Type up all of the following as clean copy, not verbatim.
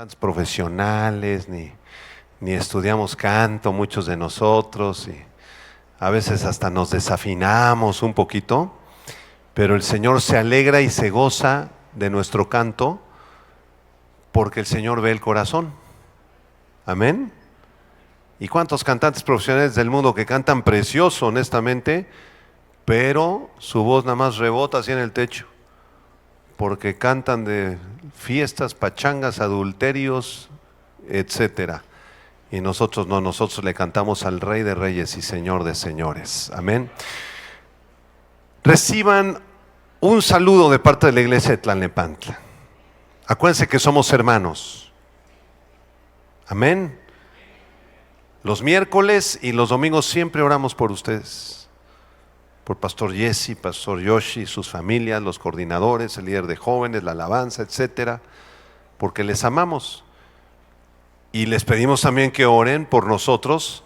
cantantes profesionales, ni estudiamos canto muchos de nosotros, y a veces hasta nos desafinamos un poquito, pero el Señor se alegra y se goza de nuestro canto porque el Señor ve el corazón. Amén. ¿Y cuántos cantantes profesionales del mundo que cantan precioso, honestamente, pero su voz nada más rebota así en el techo? Porque cantan de fiestas, pachangas, adulterios, etcétera. Y nosotros no, nosotros le cantamos al Rey de Reyes y Señor de Señores. Amén. Reciban un saludo de parte de la iglesia de Tlalnepantla. Acuérdense que somos hermanos. Amén. Los miércoles y los domingos siempre oramos por ustedes. Por Pastor Jesse, Pastor Yoshi, sus familias, los coordinadores, el líder de jóvenes, la alabanza, etcétera. Porque les amamos. Y les pedimos también que oren por nosotros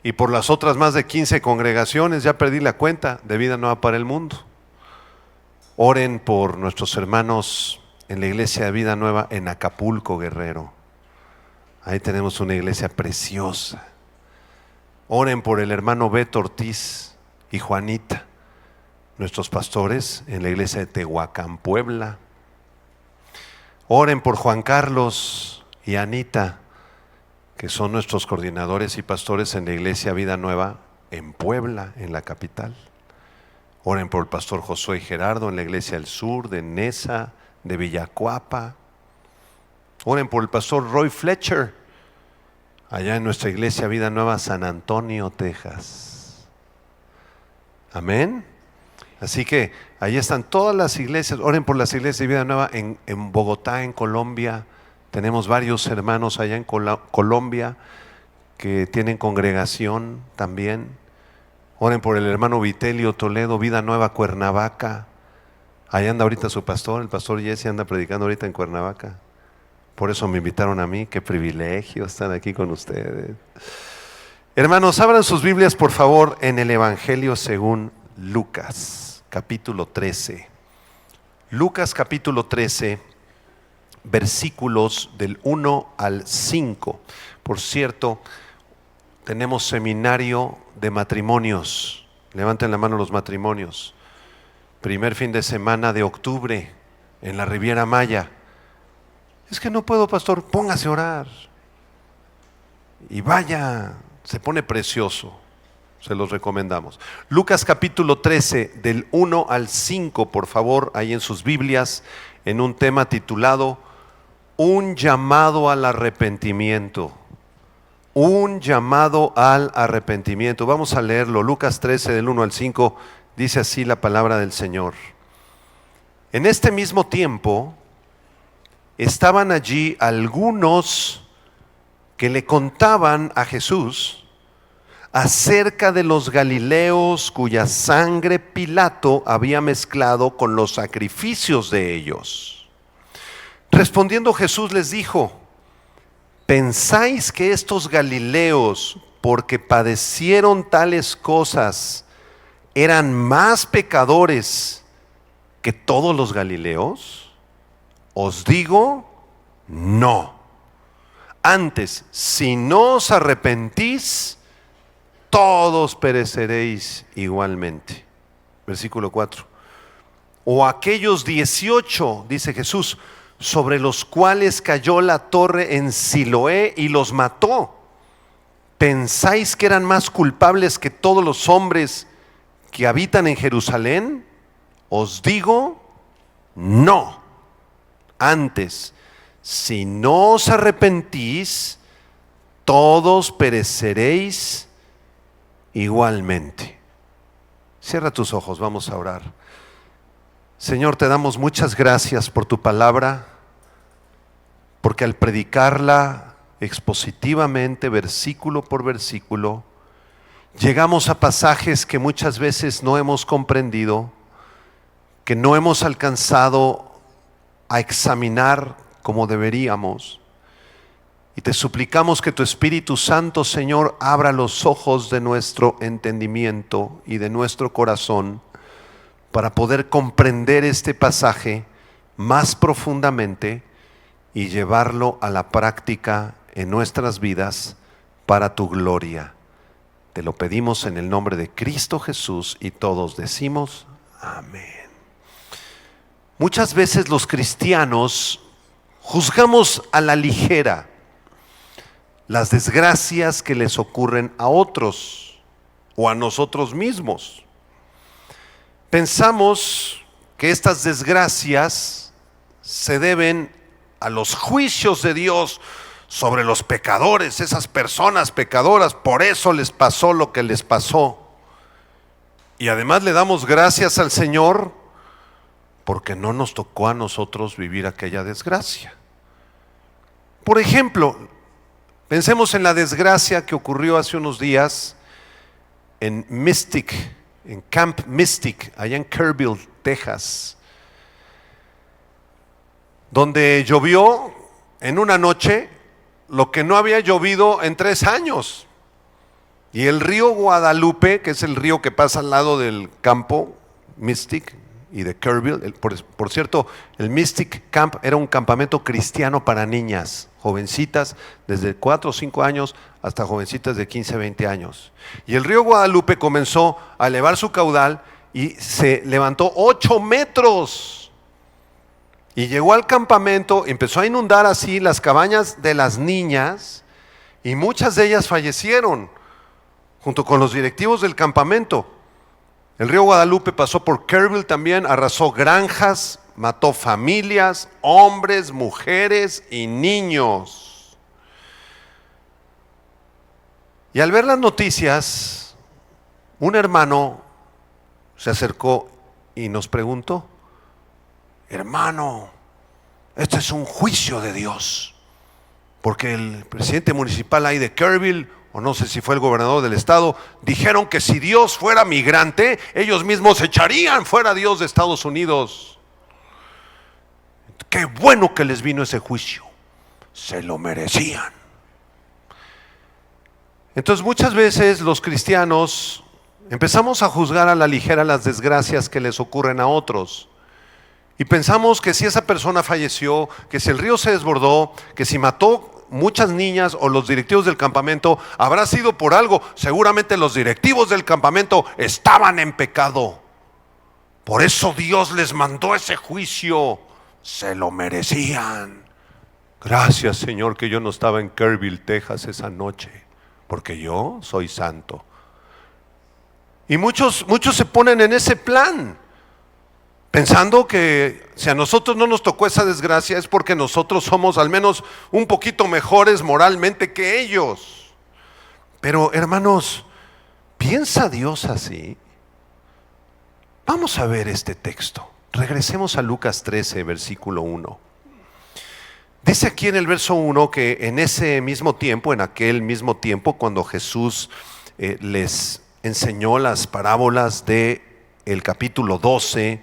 y por las otras más de 15 congregaciones, ya perdí la cuenta, de Vida Nueva para el Mundo. Oren por nuestros hermanos en la iglesia de Vida Nueva en Acapulco, Guerrero. Ahí tenemos una iglesia preciosa. Oren por el hermano Beto Ortiz y Juanita, nuestros pastores en la iglesia de Tehuacán, Puebla. Oren por Juan Carlos y Anita, que son nuestros coordinadores y pastores en la iglesia Vida Nueva en Puebla, en la capital. Oren por el pastor Josué y Gerardo en la iglesia del sur, de Nesa, de Villacuapa. Oren por el pastor Roy Fletcher, allá en nuestra iglesia Vida Nueva, San Antonio, Texas. Amén. Así que ahí están todas las iglesias. Oren por las iglesias de Vida Nueva en Bogotá, en Colombia. Tenemos varios hermanos allá en Colombia que tienen congregación también. Oren por el hermano Vitelio Toledo, Vida Nueva, Cuernavaca. Ahí anda ahorita su pastor, el pastor Jesse anda predicando ahorita en Cuernavaca. Por eso me invitaron a mí, qué privilegio estar aquí con ustedes. Hermanos, abran sus Biblias por favor en el Evangelio según Lucas, capítulo 13. Lucas capítulo 13, versículos del 1 al 5. Por cierto, tenemos seminario de matrimonios. Levanten la mano los matrimonios. Primer fin de semana de octubre en la Riviera Maya. Es que no puedo, pastor, póngase a orar. Y vaya, se pone precioso. Se los recomendamos. Lucas capítulo 13, del 1 al 5, por favor, ahí en sus Biblias, en un tema titulado Un llamado al arrepentimiento. Un llamado al arrepentimiento. Vamos a leerlo. Lucas 13, del 1 al 5, dice así la palabra del Señor. En este mismo tiempo estaban allí algunos que le contaban a Jesús acerca de los galileos cuya sangre Pilato había mezclado con los sacrificios de ellos. Respondiendo Jesús les dijo: ¿pensáis que estos galileos, porque padecieron tales cosas, eran más pecadores que todos los galileos? Os digo, no. Antes, si no os arrepentís, todos pereceréis igualmente. Versículo 4. O aquellos 18, dice Jesús, sobre los cuales cayó la torre en Siloé y los mató. ¿Pensáis que eran más culpables que todos los hombres que habitan en Jerusalén? Os digo, no. Antes, si no os arrepentís, todos pereceréis igualmente. Cierra tus ojos, vamos a orar. Señor, te damos muchas gracias por tu palabra, porque al predicarla expositivamente, versículo por versículo, llegamos a pasajes que muchas veces no hemos comprendido, que no hemos alcanzado a examinar como deberíamos. Y te suplicamos que tu Espíritu Santo, Señor, abra los ojos de nuestro entendimiento y de nuestro corazón para poder comprender este pasaje más profundamente y llevarlo a la práctica en nuestras vidas para tu gloria. Te lo pedimos en el nombre de Cristo Jesús y todos decimos amén. Muchas veces los cristianos juzgamos a la ligera las desgracias que les ocurren a otros o a nosotros mismos. Pensamos que estas desgracias se deben a los juicios de Dios sobre los pecadores, esas personas pecadoras, por eso les pasó lo que les pasó. Y además le damos gracias al Señor porque no nos tocó a nosotros vivir aquella desgracia. Por ejemplo, pensemos en la desgracia que ocurrió hace unos días en Mystic, en Camp Mystic, allá en Kerrville, Texas, donde llovió en una noche lo que no había llovido en 3 años. Y el río Guadalupe, que es el río que pasa al lado del campo Mystic y de Kerrville, por cierto, el Mystic Camp era un campamento cristiano para niñas, jovencitas, desde 4 o 5 años hasta jovencitas de 15, 20 años. Y el río Guadalupe comenzó a elevar su caudal y se levantó 8 metros. Y llegó al campamento, empezó a inundar así las cabañas de las niñas y muchas de ellas fallecieron junto con los directivos del campamento. El río Guadalupe pasó por Kerrville también, arrasó granjas, mató familias, hombres, mujeres y niños. Y al ver las noticias, un hermano se acercó y nos preguntó: hermano, este es un juicio de Dios, porque el presidente municipal ahí de Kerrville, o no sé si fue el gobernador del estado, dijeron que si Dios fuera migrante, ellos mismos echarían fuera a Dios de Estados Unidos. Qué bueno que les vino ese juicio, se lo merecían. Entonces muchas veces los cristianos empezamos a juzgar a la ligera las desgracias que les ocurren a otros. Y pensamos que si esa persona falleció, que si el río se desbordó, que si mató muchas niñas o los directivos del campamento, habrá sido por algo. Seguramente los directivos del campamento estaban en pecado. Por eso Dios les mandó ese juicio. Se lo merecían. Gracias, Señor, que yo no estaba en Kerrville, Texas esa noche, porque yo soy santo. Y muchos se ponen en ese plan, pensando que si a nosotros no nos tocó esa desgracia es porque nosotros somos al menos un poquito mejores moralmente que ellos. Pero hermanos, ¿piensa Dios así? Vamos a ver este texto. Regresemos a Lucas 13, versículo 1. Dice aquí en el verso 1 que en ese mismo tiempo, en aquel mismo tiempo, cuando Jesús les enseñó las parábolas del capítulo 12,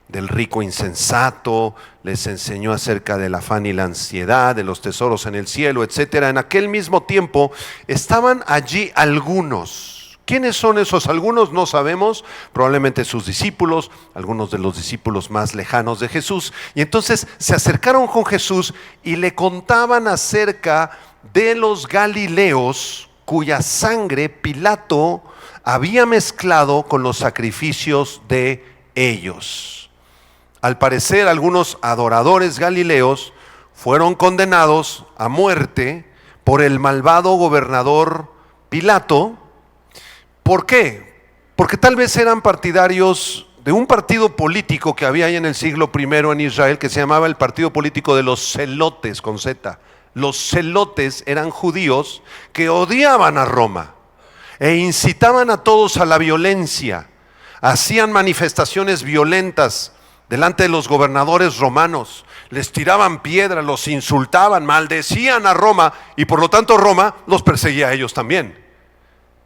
del rico insensato, les enseñó acerca del afán y la ansiedad, de los tesoros en el cielo, etcétera. En aquel mismo tiempo estaban allí algunos. ¿Quiénes son esos algunos? No sabemos, probablemente sus discípulos, algunos de los discípulos más lejanos de Jesús. Y entonces se acercaron con Jesús y le contaban acerca de los galileos cuya sangre Pilato había mezclado con los sacrificios de ellos. Al parecer, algunos adoradores galileos fueron condenados a muerte por el malvado gobernador Pilato. ¿Por qué? Porque tal vez eran partidarios de un partido político que había ahí en el siglo I en Israel, que se llamaba el partido político de los celotes, con Z. Los celotes eran judíos que odiaban a Roma e incitaban a todos a la violencia. Hacían manifestaciones violentas delante de los gobernadores romanos, les tiraban piedras, los insultaban, maldecían a Roma y por lo tanto Roma los perseguía a ellos también.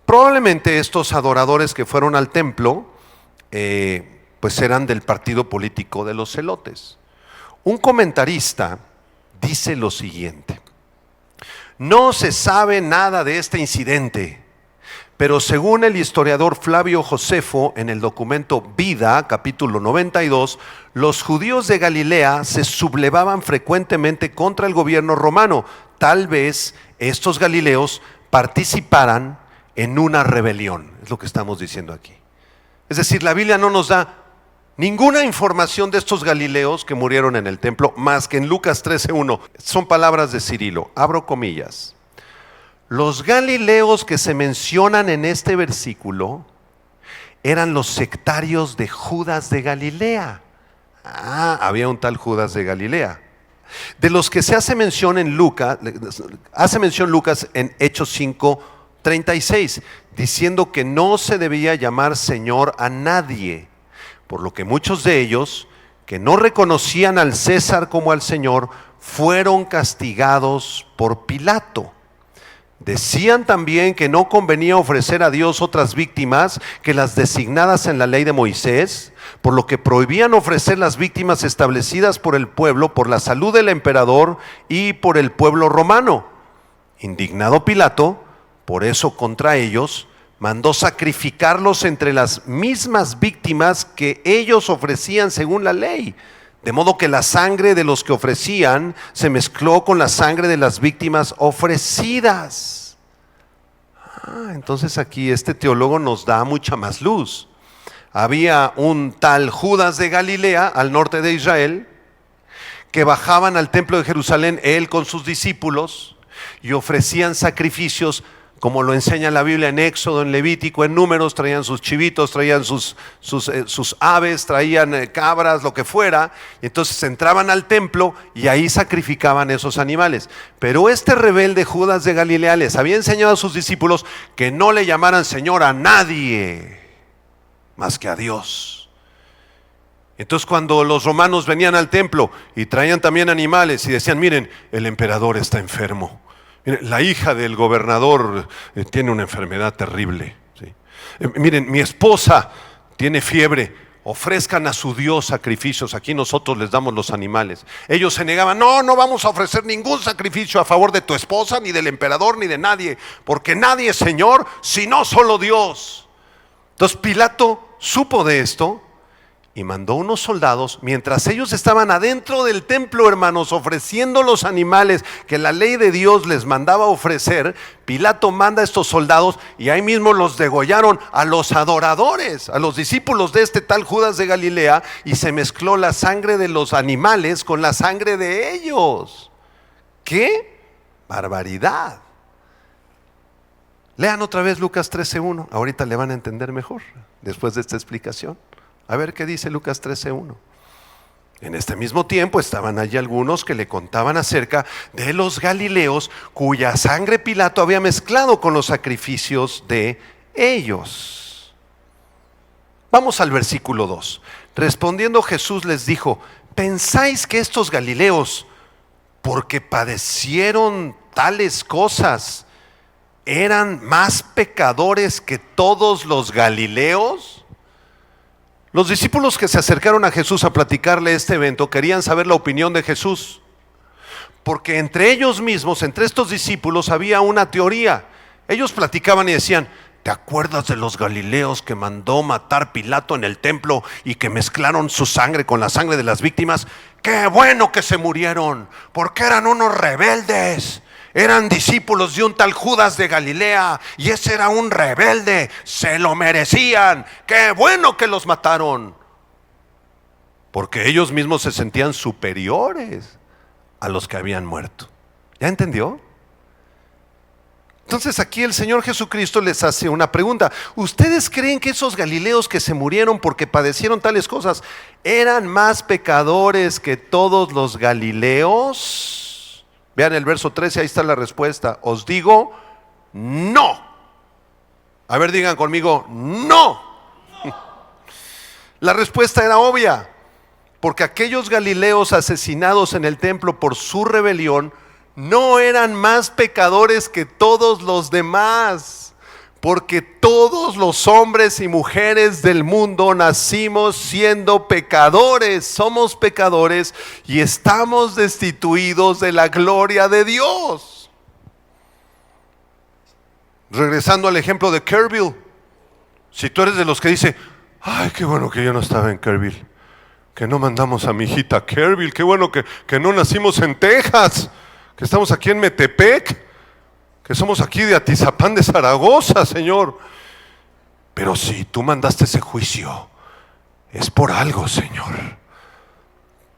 Probablemente estos adoradores que fueron al templo pues eran del partido político de los celotes. Un comentarista dice lo siguiente: no se sabe nada de este incidente, Pero según el historiador Flavio Josefo, en el documento Vida, capítulo 92, los judíos de Galilea se sublevaban frecuentemente contra el gobierno romano. Tal vez estos galileos participaran en una rebelión, es lo que estamos diciendo aquí. Es decir, la Biblia no nos da ninguna información de estos galileos que murieron en el templo, más que en Lucas 13:1. Son palabras de Cirilo, abro comillas. Los galileos que se mencionan en este versículo eran los sectarios de Judas de Galilea. Había un tal Judas de Galilea, de los que se hace mención en Lucas, en Hechos 5:36, diciendo que no se debía llamar Señor a nadie, por lo que muchos de ellos, que no reconocían al César como al Señor, fueron castigados por Pilato. Decían también que no convenía ofrecer a Dios otras víctimas que las designadas en la ley de Moisés, por lo que prohibían ofrecer las víctimas establecidas por el pueblo, por la salud del emperador y por el pueblo romano. Indignado Pilato, por eso contra ellos, mandó sacrificarlos entre las mismas víctimas que ellos ofrecían según la ley. De modo que la sangre de los que ofrecían se mezcló con la sangre de las víctimas ofrecidas. Entonces aquí este teólogo nos da mucha más luz. Había un tal Judas de Galilea, al norte de Israel, que bajaban al templo de Jerusalén, él con sus discípulos, y ofrecían sacrificios, como lo enseña la Biblia en Éxodo, en Levítico, en Números. Traían sus chivitos, traían sus aves, traían cabras, lo que fuera. Y entonces entraban al templo y ahí sacrificaban esos animales. Pero este rebelde Judas de Galilea les había enseñado a sus discípulos que no le llamaran Señor a nadie más que a Dios. Entonces cuando los romanos venían al templo y traían también animales y decían, miren, el emperador está enfermo. La hija del gobernador tiene una enfermedad terrible, ¿sí? Miren, mi esposa tiene fiebre, ofrezcan a su Dios sacrificios, aquí nosotros les damos los animales. Ellos se negaban, no vamos a ofrecer ningún sacrificio a favor de tu esposa, ni del emperador, ni de nadie, porque nadie es Señor, sino solo Dios. Entonces Pilato supo de esto y mandó unos soldados, mientras ellos estaban adentro del templo, hermanos, ofreciendo los animales que la ley de Dios les mandaba ofrecer. Pilato manda a estos soldados y ahí mismo los degollaron a los adoradores, a los discípulos de este tal Judas de Galilea, y se mezcló la sangre de los animales con la sangre de ellos. ¡Qué barbaridad! Lean otra vez Lucas 13:1, ahorita le van a entender mejor después de esta explicación. A ver qué dice Lucas 13:1. En este mismo tiempo estaban allí algunos que le contaban acerca de los galileos cuya sangre Pilato había mezclado con los sacrificios de ellos. Vamos al versículo 2. Respondiendo Jesús les dijo, ¿pensáis que estos galileos, porque padecieron tales cosas, eran más pecadores que todos los galileos? Los discípulos que se acercaron a Jesús a platicarle este evento querían saber la opinión de Jesús, porque entre ellos mismos, entre estos discípulos, había una teoría. Ellos platicaban y decían, ¿te acuerdas de los galileos que mandó matar Pilato en el templo y que mezclaron su sangre con la sangre de las víctimas? ¡Qué bueno que se murieron! Porque eran unos rebeldes. Eran discípulos de un tal Judas de Galilea y ese era un rebelde, se lo merecían. ¡Qué bueno que los mataron! Porque ellos mismos se sentían superiores a los que habían muerto. ¿Ya entendió? Entonces aquí el Señor Jesucristo les hace una pregunta. ¿Ustedes creen que esos galileos que se murieron porque padecieron tales cosas eran más pecadores que todos los galileos? Vean el verso 13, ahí está la respuesta. Os digo, no. A ver, digan conmigo, no. La respuesta era obvia, porque aquellos galileos asesinados en el templo por su rebelión no eran más pecadores que todos los demás. Porque todos los hombres y mujeres del mundo nacimos siendo pecadores, somos pecadores y estamos destituidos de la gloria de Dios. Regresando al ejemplo de Kerrville, si tú eres de los que dice, ay, qué bueno que yo no estaba en Kerrville, que no mandamos a mi hijita a Kerrville, qué bueno que no nacimos en Texas, que estamos aquí en Metepec, que somos aquí de Atizapán de Zaragoza, Señor. Pero si tú mandaste ese juicio, es por algo, Señor,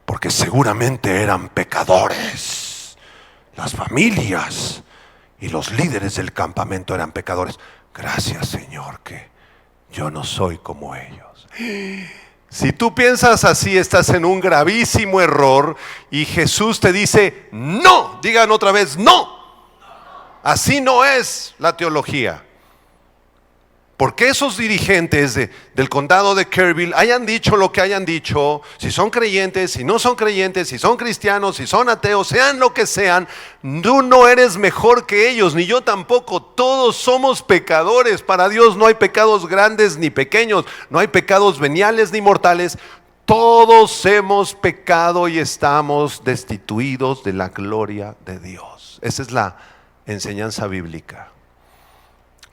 porque seguramente eran pecadores. Las familias y los líderes del campamento eran pecadores. Gracias, Señor, que yo no soy como ellos. Si tú piensas así, estás en un gravísimo error y Jesús te dice, no, digan otra vez, no. Así no es la teología. Porque esos dirigentes del condado de Kerrville hayan dicho lo que hayan dicho, si son creyentes, si no son creyentes, si son cristianos, si son ateos, sean lo que sean, tú no eres mejor que ellos, ni yo tampoco. Todos somos pecadores. Para Dios no hay pecados grandes ni pequeños, no hay pecados veniales ni mortales. Todos hemos pecado y estamos destituidos de la gloria de Dios. Esa es la enseñanza bíblica.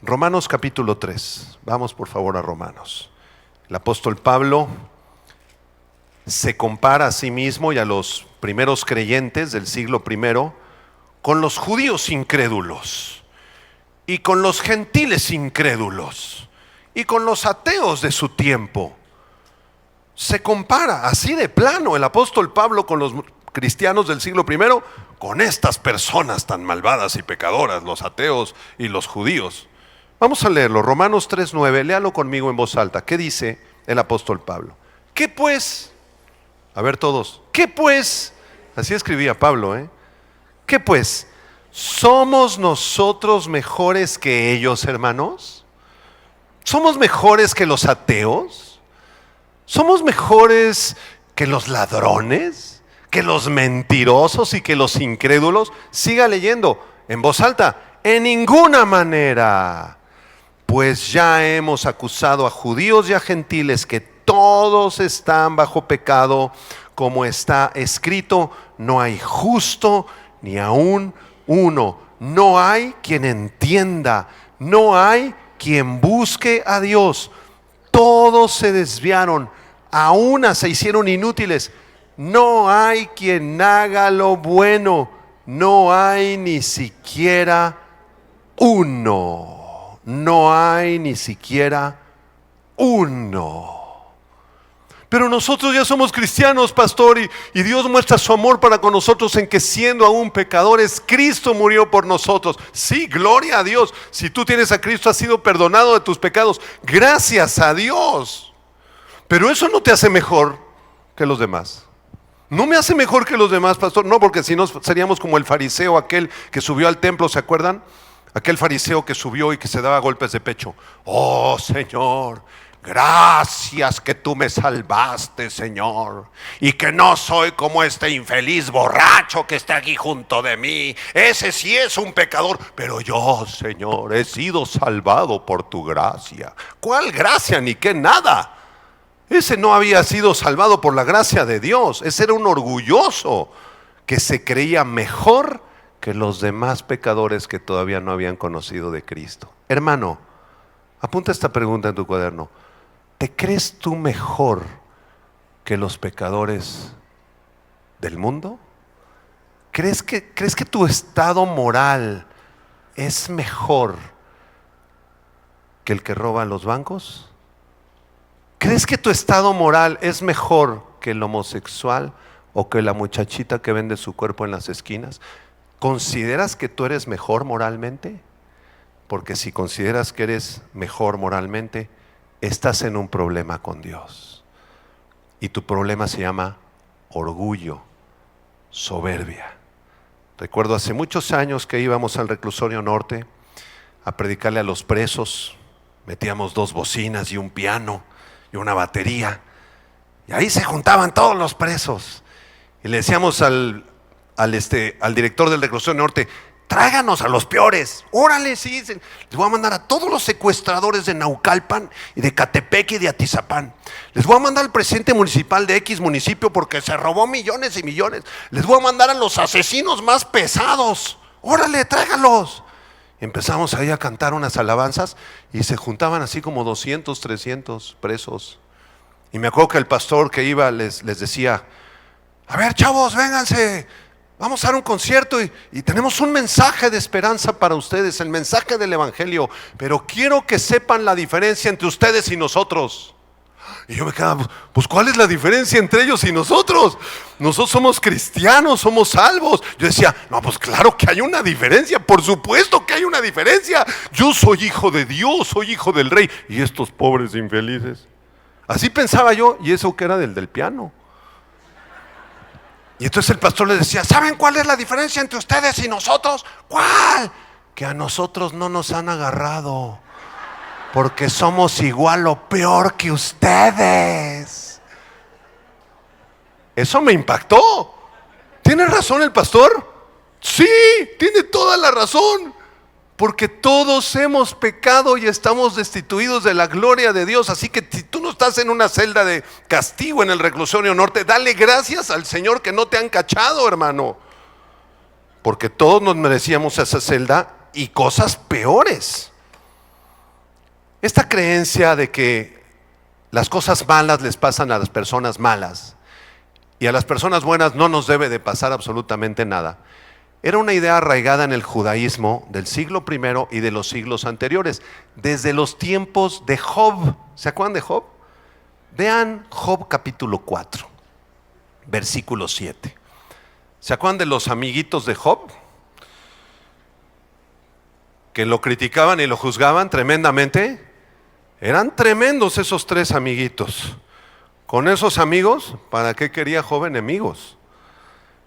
Romanos capítulo 3. Vamos por favor a Romanos. El apóstol Pablo se compara a sí mismo y a los primeros creyentes del siglo I con los judíos incrédulos y con los gentiles incrédulos y con los ateos de su tiempo. Se compara así de plano el apóstol Pablo con los cristianos del siglo I, con estas personas tan malvadas y pecadoras, los ateos y los judíos. Vamos a leerlo, Romanos 3:9, léalo conmigo en voz alta. ¿Qué dice el apóstol Pablo? ¿Qué pues? A ver todos, ¿qué pues? Así escribía Pablo, ¿eh? ¿Qué pues? ¿Somos nosotros mejores que ellos, hermanos? ¿Somos mejores que los ateos? ¿Somos mejores que los ladrones? ¿Que los mentirosos y que los incrédulos? Siga leyendo en voz alta. En ninguna manera. Pues ya hemos acusado a judíos y a gentiles que todos están bajo pecado, como está escrito, no hay justo ni aún uno. No hay quien entienda, no hay quien busque a Dios. Todos se desviaron, a una se hicieron inútiles. No hay quien haga lo bueno, no hay ni siquiera uno. No hay ni siquiera uno. Pero nosotros ya somos cristianos, pastor, y Dios muestra su amor para con nosotros en que siendo aún pecadores, Cristo murió por nosotros. Sí, gloria a Dios. Si tú tienes a Cristo, has sido perdonado de tus pecados. Gracias a Dios. Pero eso no te hace mejor que los demás. No me hace mejor que los demás, pastor. No, porque si no seríamos como el fariseo aquel que subió al templo, ¿se acuerdan? Aquel fariseo que subió y que se daba golpes de pecho. Oh Señor, gracias que tú me salvaste, Señor, y que no soy como este infeliz borracho que está aquí junto de mí. Ese sí es un pecador, pero yo, Señor, he sido salvado por tu gracia. ¿Cuál gracia? Ni qué nada. Ese no había sido salvado por la gracia de Dios. Ese era un orgulloso que se creía mejor que los demás pecadores que todavía no habían conocido de Cristo. Hermano, apunta esta pregunta en tu cuaderno. ¿Te crees tú mejor que los pecadores del mundo? ¿Crees que tu estado moral es mejor que el que roba en los bancos? ¿Crees que tu estado moral es mejor que el homosexual o que la muchachita que vende su cuerpo en las esquinas? ¿Consideras que tú eres mejor moralmente? Porque si consideras que eres mejor moralmente, estás en un problema con Dios. Y tu problema se llama orgullo, soberbia. Recuerdo hace muchos años que íbamos al reclusorio norte a predicarle a los presos. Metíamos 2 bocinas y un piano y una batería. Y ahí se juntaban todos los presos. Y le decíamos al director del reclusorio norte, tráiganos a los peores. Órale, sí, les voy a mandar a todos los secuestradores de Naucalpan y de Catepec y de Atizapán. Les voy a mandar al presidente municipal de X municipio porque se robó millones y millones. Les voy a mandar a los asesinos más pesados. Órale, tráigalos. Empezamos ahí a cantar unas alabanzas y se juntaban así como 200, 300 presos. Y me acuerdo que el pastor que iba les decía: a ver, chavos, vénganse, vamos a dar un concierto y tenemos un mensaje de esperanza para ustedes, el mensaje del evangelio, pero quiero que sepan la diferencia entre ustedes y nosotros. Y yo me quedaba, pues ¿cuál es la diferencia entre ellos y nosotros? Nosotros somos cristianos, somos salvos. Yo decía, no, pues claro que hay una diferencia, por supuesto que hay una diferencia. Yo soy hijo de Dios, soy hijo del rey. Y estos pobres infelices. Así pensaba yo, y eso que era del piano. Y entonces el pastor les decía, ¿saben cuál es la diferencia entre ustedes y nosotros? ¿Cuál? Que a nosotros no nos han agarrado, porque somos igual o peor que ustedes. Eso me impactó. ¿Tiene razón el pastor? Sí, tiene toda la razón. Porque todos hemos pecado y estamos destituidos de la gloria de Dios. Así que si tú no estás en una celda de castigo en el reclusorio norte, dale gracias al Señor que no te han cachado, hermano. Porque todos nos merecíamos esa celda y cosas peores. Esta creencia de que las cosas malas les pasan a las personas malas y a las personas buenas no nos debe de pasar absolutamente nada, era una idea arraigada en el judaísmo del siglo I y de los siglos anteriores, desde los tiempos de Job. ¿Se acuerdan de Job? Vean Job capítulo 4, versículo 7. ¿Se acuerdan de los amiguitos de Job? Que lo criticaban y lo juzgaban tremendamente. Eran tremendos esos tres amiguitos. Con esos amigos, ¿para qué quería Job enemigos?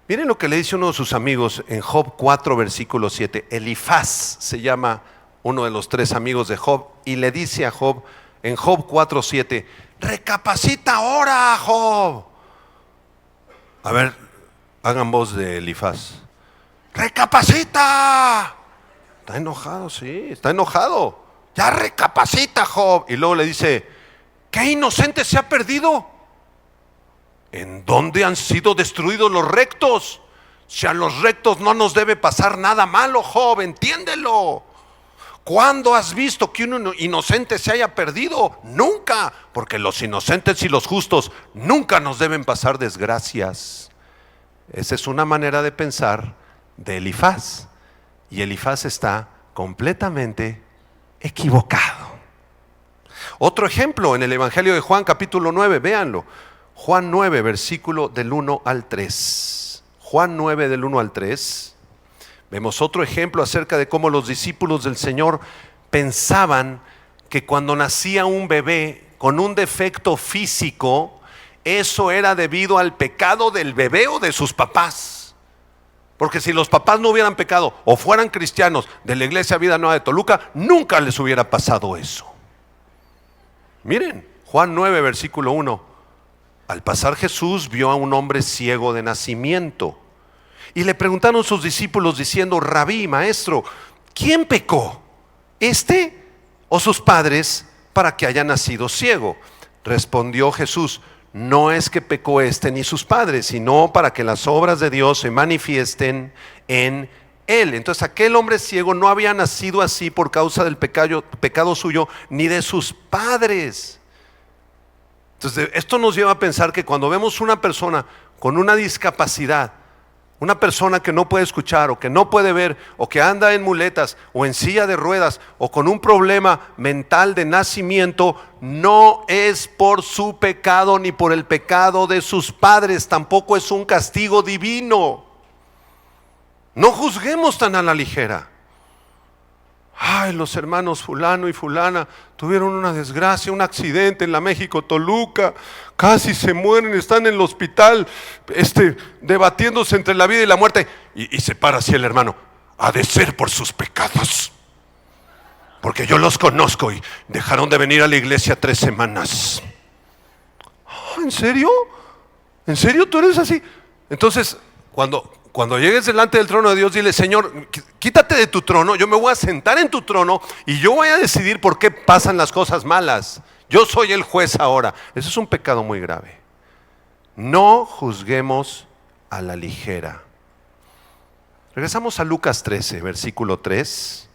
Miren lo que le dice uno de sus amigos en Job 4, versículo 7. Elifaz se llama uno de los tres amigos de Job y le dice a Job en Job 4, 7, recapacita ahora, Job. A ver, hagan voz de Elifaz. Recapacita. Está enojado, sí, está enojado. Ya recapacita, Job. Y luego le dice, ¿qué inocente se ha perdido? ¿En dónde han sido destruidos los rectos? Si a los rectos no nos debe pasar nada malo, Job, entiéndelo. ¿Cuándo has visto que un inocente se haya perdido? Nunca, porque los inocentes y los justos nunca nos deben pasar desgracias. Esa es una manera de pensar de Elifaz. Y Elifaz está completamente equivocado. Otro ejemplo en el Evangelio de Juan capítulo 9, véanlo. Juan 9, versículo del 1 al 3. Juan 9 del 1 al 3. Vemos otro ejemplo acerca de cómo los discípulos del Señor pensaban que cuando nacía un bebé con un defecto físico, eso era debido al pecado del bebé o de sus papás. Porque si los papás no hubieran pecado o fueran cristianos de la Iglesia Vida Nueva de Toluca, nunca les hubiera pasado eso. Miren, Juan 9, versículo 1. Al pasar Jesús vio a un hombre ciego de nacimiento y le preguntaron sus discípulos diciendo, Rabí, maestro, ¿quién pecó? ¿Este o sus padres para que haya nacido ciego? Respondió Jesús, no es que pecó este ni sus padres, sino para que las obras de Dios se manifiesten en él. Entonces aquel hombre ciego no había nacido así por causa del pecado suyo ni de sus padres. Entonces esto nos lleva a pensar que cuando vemos una persona con una discapacidad, una persona que no puede escuchar o que no puede ver o que anda en muletas o en silla de ruedas o con un problema mental de nacimiento, no es por su pecado ni por el pecado de sus padres, tampoco es un castigo divino. No juzguemos tan a la ligera. Ay, los hermanos fulano y fulana tuvieron una desgracia, un accidente en la México Toluca, casi se mueren, están en el hospital, debatiéndose entre la vida y la muerte, y se para así el hermano, ha de ser por sus pecados, porque yo los conozco y dejaron de venir a la iglesia 3 semanas. ¿En serio? ¿En serio tú eres así? Entonces, cuando llegues delante del trono de Dios, dile, Señor, quítate de tu trono, yo me voy a sentar en tu trono y yo voy a decidir por qué pasan las cosas malas. Yo soy el juez ahora. Eso es un pecado muy grave. No juzguemos a la ligera. Regresamos a Lucas 13, versículo 3.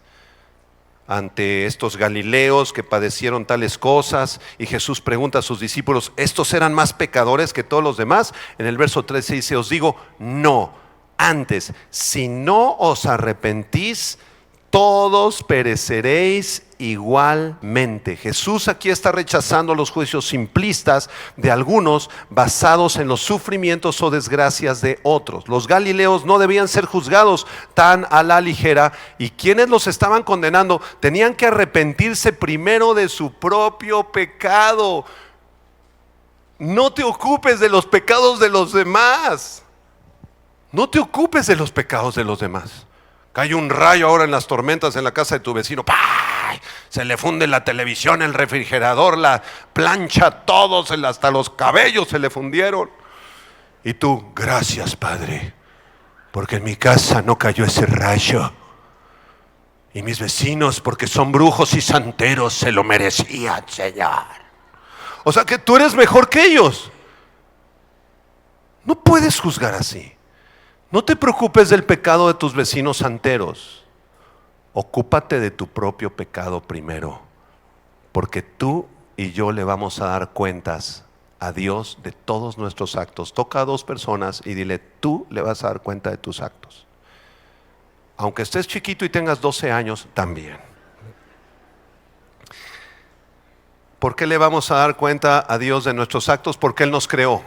ante estos galileos que padecieron tales cosas, y Jesús pregunta a sus discípulos, ¿estos eran más pecadores que todos los demás? En el verso 13 dice, os digo, no, antes, si no os arrepentís, todos pereceréis igualmente. Jesús aquí está rechazando los juicios simplistas de algunos basados en los sufrimientos o desgracias de otros. Los galileos no debían ser juzgados tan a la ligera, y quienes los estaban condenando tenían que arrepentirse primero de su propio pecado. No te ocupes de los pecados de los demás. No te ocupes de los pecados de los demás. Cae un rayo ahora en las tormentas en la casa de tu vecino, ¡pah! Se le funde la televisión, el refrigerador, la plancha, todos, hasta los cabellos se le fundieron. Y tú, gracias, Padre, porque en mi casa no cayó ese rayo. Y mis vecinos, porque son brujos y santeros, se lo merecían, Señor. O sea que tú eres mejor que ellos. No puedes juzgar así. No te preocupes del pecado de tus vecinos santeros. Ocúpate de tu propio pecado primero, porque tú y yo le vamos a dar cuentas a Dios de todos nuestros actos. Toca a dos personas y dile, tú le vas a dar cuenta de tus actos. Aunque estés chiquito y tengas 12 años, también. ¿Por qué le vamos a dar cuenta a Dios de nuestros actos? Porque Él nos creó.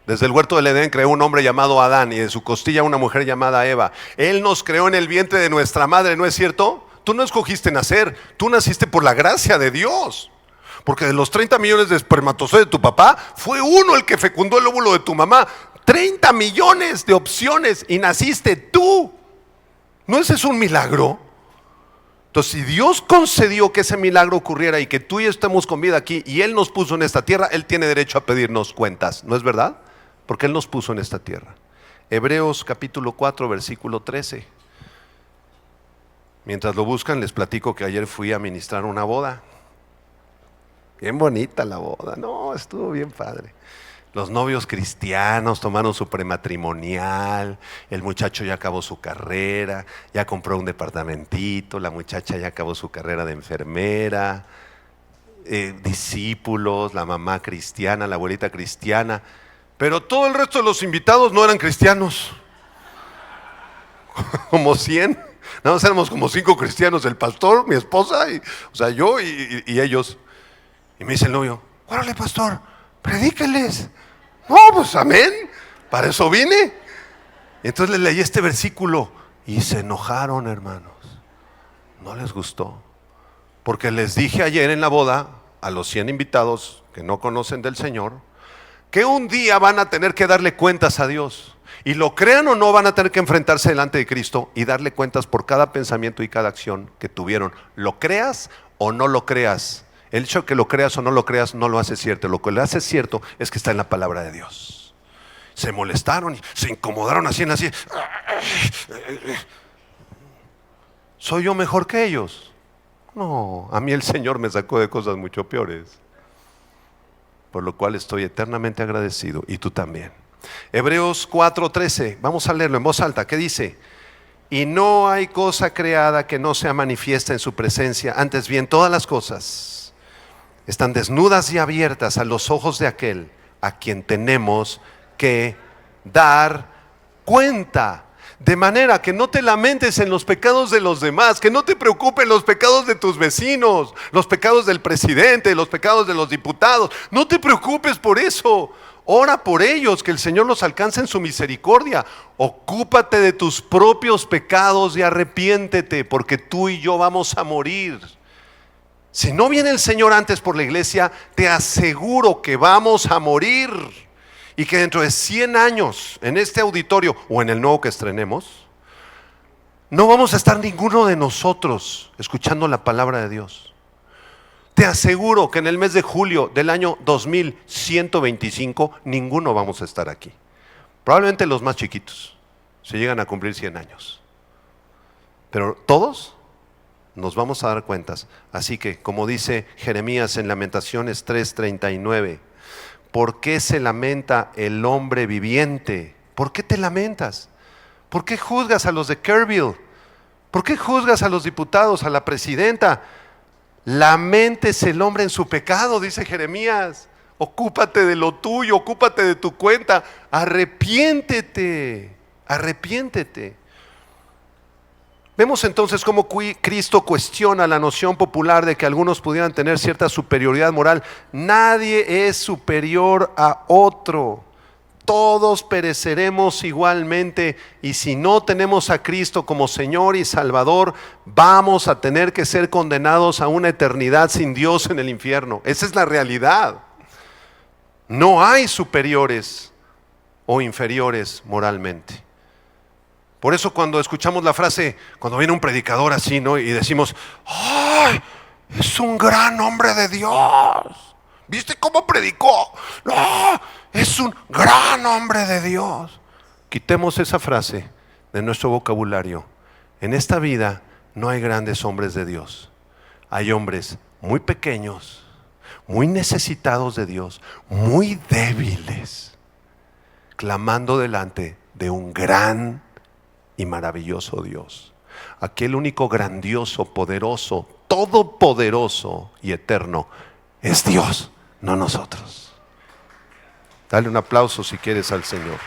Desde el huerto del Edén creó un hombre llamado Adán, y de su costilla una mujer llamada Eva. Él nos creó en el vientre de nuestra madre, ¿no es cierto? Tú no escogiste nacer, tú naciste por la gracia de Dios. Porque de los 30 millones de espermatozoides de tu papá, fue uno el que fecundó el óvulo de tu mamá. 30 millones de opciones y naciste tú. ¿No ese es un milagro? Entonces, si Dios concedió que ese milagro ocurriera y que tú y yo estemos con vida aquí y Él nos puso en esta tierra, Él tiene derecho a pedirnos cuentas, ¿no es verdad? Porque Él nos puso en esta tierra. Hebreos capítulo 4, versículo 13. Mientras lo buscan, les platico que ayer fui a ministrar una boda. Bien bonita la boda, no, estuvo bien padre. Los novios cristianos tomaron su prematrimonial, el muchacho ya acabó su carrera, ya compró un departamentito, la muchacha ya acabó su carrera de enfermera, discípulos, la mamá cristiana, la abuelita cristiana, pero todo el resto de los invitados no eran cristianos. Como 100, nada más éramos como 5 cristianos, el pastor, mi esposa, yo y ellos. Y me dice el novio, órale pastor, predíqueles. No, pues amén, para eso vine. Y entonces les leí este versículo y se enojaron, hermanos. No les gustó, porque les dije ayer en la boda a los 100 invitados que no conocen del Señor, que un día van a tener que darle cuentas a Dios. Y lo crean o no, van a tener que enfrentarse delante de Cristo y darle cuentas por cada pensamiento y cada acción que tuvieron. Lo creas o no lo creas. El hecho de que lo creas o no lo creas no lo hace cierto. Lo que lo hace cierto es que está en la palabra de Dios. Se molestaron y se incomodaron así. ¿Soy yo mejor que ellos? No, a mí el Señor me sacó de cosas mucho peores, por lo cual estoy eternamente agradecido, y tú también. Hebreos 4:13, vamos a leerlo en voz alta. ¿Qué dice? Y no hay cosa creada que no sea manifiesta en su presencia, antes bien todas las cosas están desnudas y abiertas a los ojos de aquel a quien tenemos que dar cuenta. De manera que no te lamentes en los pecados de los demás, que no te preocupen los pecados de tus vecinos, los pecados del presidente, los pecados de los diputados. No te preocupes por eso. Ora por ellos, que el Señor los alcance en su misericordia. Ocúpate de tus propios pecados y arrepiéntete, porque tú y yo vamos a morir. Si no viene el Señor antes por la iglesia, te aseguro que vamos a morir. Y que dentro de 100 años, en este auditorio o en el nuevo que estrenemos, no vamos a estar ninguno de nosotros escuchando la palabra de Dios. Te aseguro que en el mes de julio del año 2125, ninguno vamos a estar aquí. Probablemente los más chiquitos, si llegan a cumplir 100 años. Pero todos nos vamos a dar cuentas. Así que, como dice Jeremías en Lamentaciones 3:39, ¿por qué se lamenta el hombre viviente? ¿Por qué te lamentas? ¿Por qué juzgas a los de Kerrville? ¿Por qué juzgas a los diputados, a la presidenta? Laméntese el hombre en su pecado, dice Jeremías. Ocúpate de lo tuyo, ocúpate de tu cuenta. Arrepiéntete, arrepiéntete. Vemos entonces cómo Cristo cuestiona la noción popular de que algunos pudieran tener cierta superioridad moral. Nadie es superior a otro. Todos pereceremos igualmente, y si no tenemos a Cristo como Señor y Salvador, vamos a tener que ser condenados a una eternidad sin Dios en el infierno. Esa es la realidad. No hay superiores o inferiores moralmente. Por eso cuando escuchamos la frase, cuando viene un predicador así, ¿no? Y decimos, ¡ay! Es un gran hombre de Dios. ¿Viste cómo predicó? ¡No! Es un gran hombre de Dios. Quitemos esa frase de nuestro vocabulario. En esta vida no hay grandes hombres de Dios. Hay hombres muy pequeños, muy necesitados de Dios, muy débiles, clamando delante de un gran y maravilloso Dios. Aquel único grandioso, poderoso, todopoderoso y eterno es Dios, no nosotros. Dale un aplauso si quieres al Señor.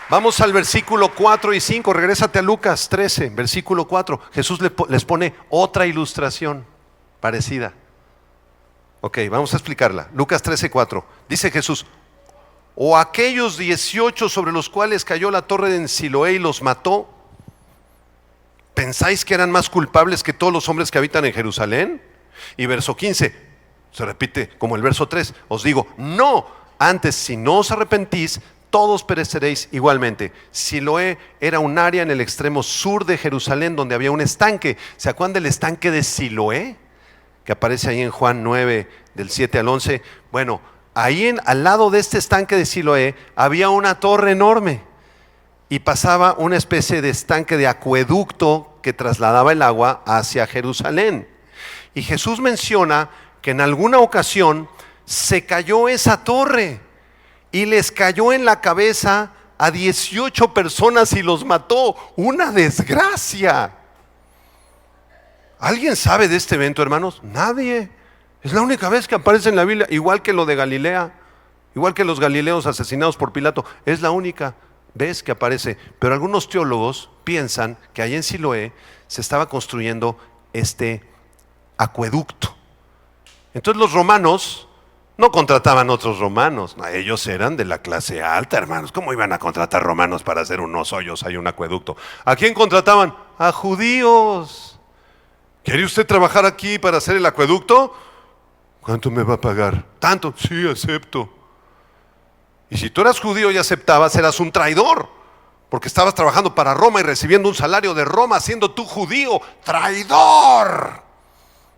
Vamos al versículo 4 y 5. Regrésate a Lucas 13, versículo 4. Jesús les pone otra ilustración parecida. Ok, vamos a explicarla. Lucas 13, 4. Dice Jesús: o aquellos 18 sobre los cuales cayó la torre en Siloé y los mató, ¿pensáis que eran más culpables que todos los hombres que habitan en Jerusalén? Y verso 15, se repite como el verso 3, os digo, no, antes si no os arrepentís, todos pereceréis igualmente. Siloé era un área en el extremo sur de Jerusalén donde había un estanque. ¿Se acuerdan del estanque de Siloé? Que aparece ahí en Juan 9, del 7 al 11. Bueno, ahí al lado de este estanque de Siloé había una torre enorme y pasaba una especie de estanque de acueducto que trasladaba el agua hacia Jerusalén. Y Jesús menciona que en alguna ocasión se cayó esa torre y les cayó en la cabeza a 18 personas y los mató. Una desgracia. ¿Alguien sabe de este evento, hermanos? Nadie. Es la única vez que aparece en la Biblia, igual que lo de Galilea, igual que los galileos asesinados por Pilato. Es la única vez que aparece. Pero algunos teólogos piensan que allá en Siloé se estaba construyendo este acueducto. Entonces los romanos no contrataban otros romanos, no, ellos eran de la clase alta, hermanos. ¿Cómo iban a contratar romanos para hacer unos hoyos ahí, un acueducto? ¿A quién contrataban? A judíos. ¿Quiere usted trabajar aquí para hacer el acueducto? ¿Cuánto me va a pagar? Tanto. Sí, acepto. Y si tú eras judío y aceptabas, eras un traidor, porque estabas trabajando para Roma y recibiendo un salario de Roma, siendo tú judío. ¡Traidor!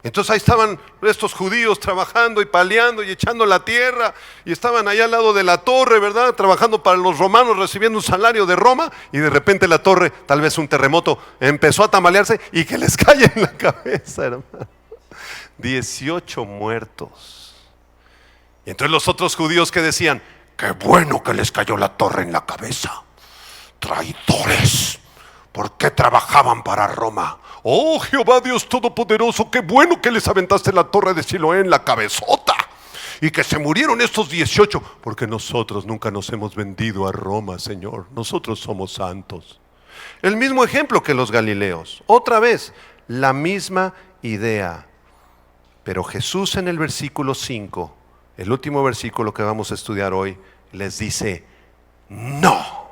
Entonces ahí estaban estos judíos trabajando y paleando y echando la tierra, y estaban allá al lado de la torre, ¿verdad? Trabajando para los romanos, recibiendo un salario de Roma, y de repente la torre, tal vez un terremoto, empezó a tambalearse y que les cae en la cabeza, hermano. 18 muertos. Y entonces los otros judíos que decían: qué bueno que les cayó la torre en la cabeza. Traidores, ¿por qué trabajaban para Roma? Oh, Jehová Dios Todopoderoso, qué bueno que les aventaste la torre de Siloé en la cabezota y que se murieron estos 18, porque nosotros nunca nos hemos vendido a Roma, Señor. Nosotros somos santos. El mismo ejemplo que los galileos. Otra vez, la misma idea. Pero Jesús en el versículo 5, el último versículo que vamos a estudiar hoy, les dice: no.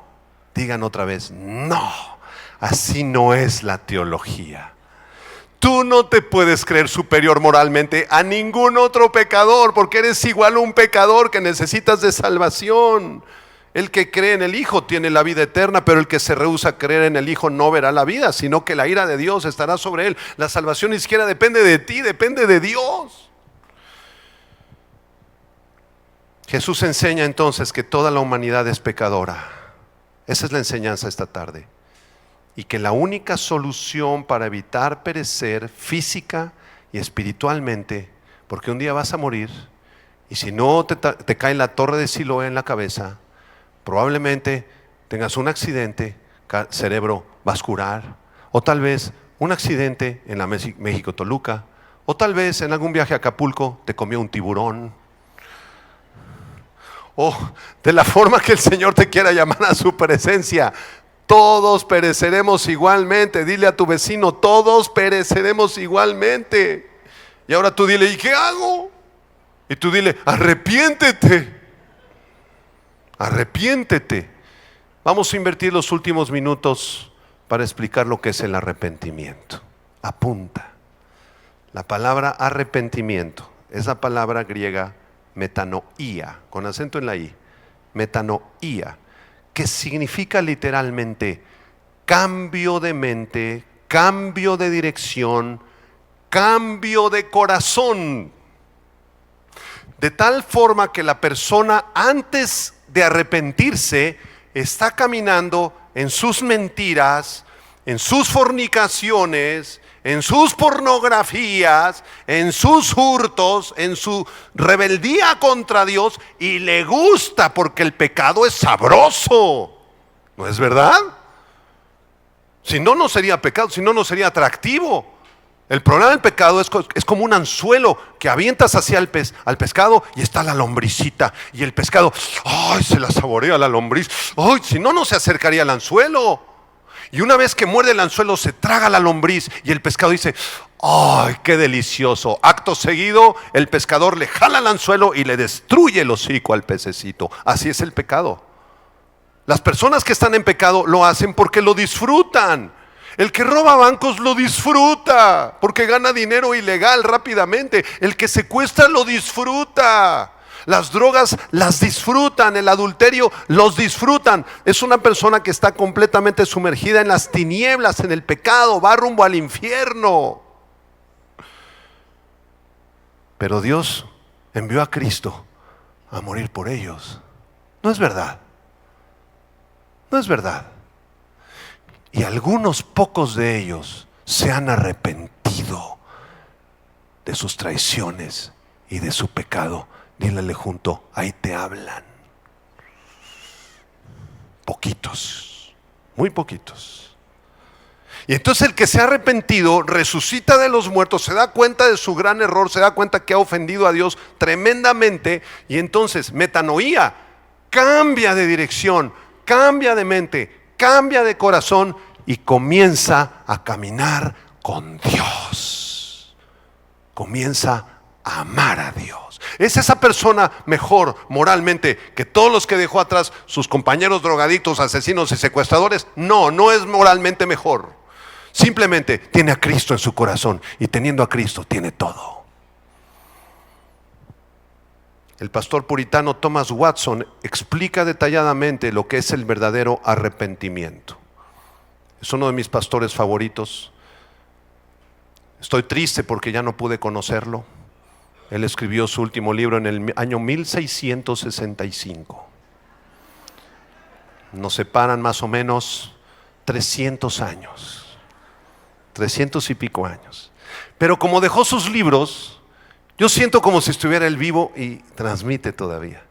Digan otra vez: no. Así no es la teología. Tú no te puedes creer superior moralmente a ningún otro pecador, porque eres igual a un pecador que necesitas de salvación. El que cree en el Hijo tiene la vida eterna, pero el que se rehúsa a creer en el Hijo no verá la vida, sino que la ira de Dios estará sobre él. La salvación ni siquiera depende de ti, depende de Dios. Jesús enseña entonces que toda la humanidad es pecadora. Esa es la enseñanza esta tarde. Y que la única solución para evitar perecer física y espiritualmente, porque un día vas a morir, y si no te cae la torre de Siloé en la cabeza, Probablemente tengas un accidente cerebrovascular, o tal vez un accidente en la México-Toluca, o tal vez en algún viaje a Acapulco te comió un tiburón, o de la forma que el Señor te quiera llamar a su presencia. Todos pereceremos igualmente. Dile a tu vecino, todos pereceremos igualmente. Y ahora tú dile, ¿y qué hago? Y tú dile, arrepiéntete. Arrepiéntete. Vamos a invertir los últimos minutos para explicar lo que es el arrepentimiento. Apunta. La palabra arrepentimiento es la palabra griega metanoía, con acento en la i. Metanoía, que significa literalmente cambio de mente, cambio de dirección, cambio de corazón. De tal forma que la persona antes de arrepentirse está caminando en sus mentiras, en sus fornicaciones, en sus pornografías, en sus hurtos, en su rebeldía contra Dios, y le gusta porque el pecado es sabroso. ¿No es verdad? Si no, no sería pecado, si no, no sería atractivo. El problema del pecado es como un anzuelo que avientas hacia al pescado y está la lombricita. Y el pescado, ¡ay! Se la saborea la lombriz. ¡Ay! Si no, no se acercaría al anzuelo. Y una vez que muerde el anzuelo, se traga la lombriz y el pescado dice, ¡ay, qué delicioso! Acto seguido, el pescador le jala el anzuelo y le destruye el hocico al pececito. Así es el pecado. Las personas que están en pecado lo hacen porque lo disfrutan. El que roba bancos lo disfruta porque gana dinero ilegal rápidamente. El que secuestra lo disfruta. Las drogas las disfrutan, el adulterio los disfrutan. Es una persona que está completamente sumergida en las tinieblas, en el pecado, va rumbo al infierno. Pero Dios envió a Cristo a morir por ellos. No es verdad. No es verdad. Y algunos pocos de ellos se han arrepentido de sus traiciones y de su pecado. Dílele junto, ahí te hablan. Poquitos, muy poquitos. Y entonces el que se ha arrepentido resucita de los muertos, se da cuenta de su gran error, se da cuenta que ha ofendido a Dios tremendamente, y entonces metanoía, cambia de dirección, cambia de mente, cambia de corazón y comienza a caminar con Dios. Comienza a amar a Dios. ¿Es esa persona mejor moralmente que todos los que dejó atrás, sus compañeros drogadictos, asesinos y secuestradores? No, no es moralmente mejor. Simplemente tiene a Cristo en su corazón, y teniendo a Cristo tiene todo. El pastor puritano Thomas Watson explica detalladamente lo que es el verdadero arrepentimiento. Es uno de mis pastores favoritos. Estoy triste porque ya no pude conocerlo. Él escribió su último libro en el año 1665. Nos separan más o menos 300 años. 300 y pico años. Pero como dejó sus libros, yo siento como si estuviera él vivo y transmite todavía.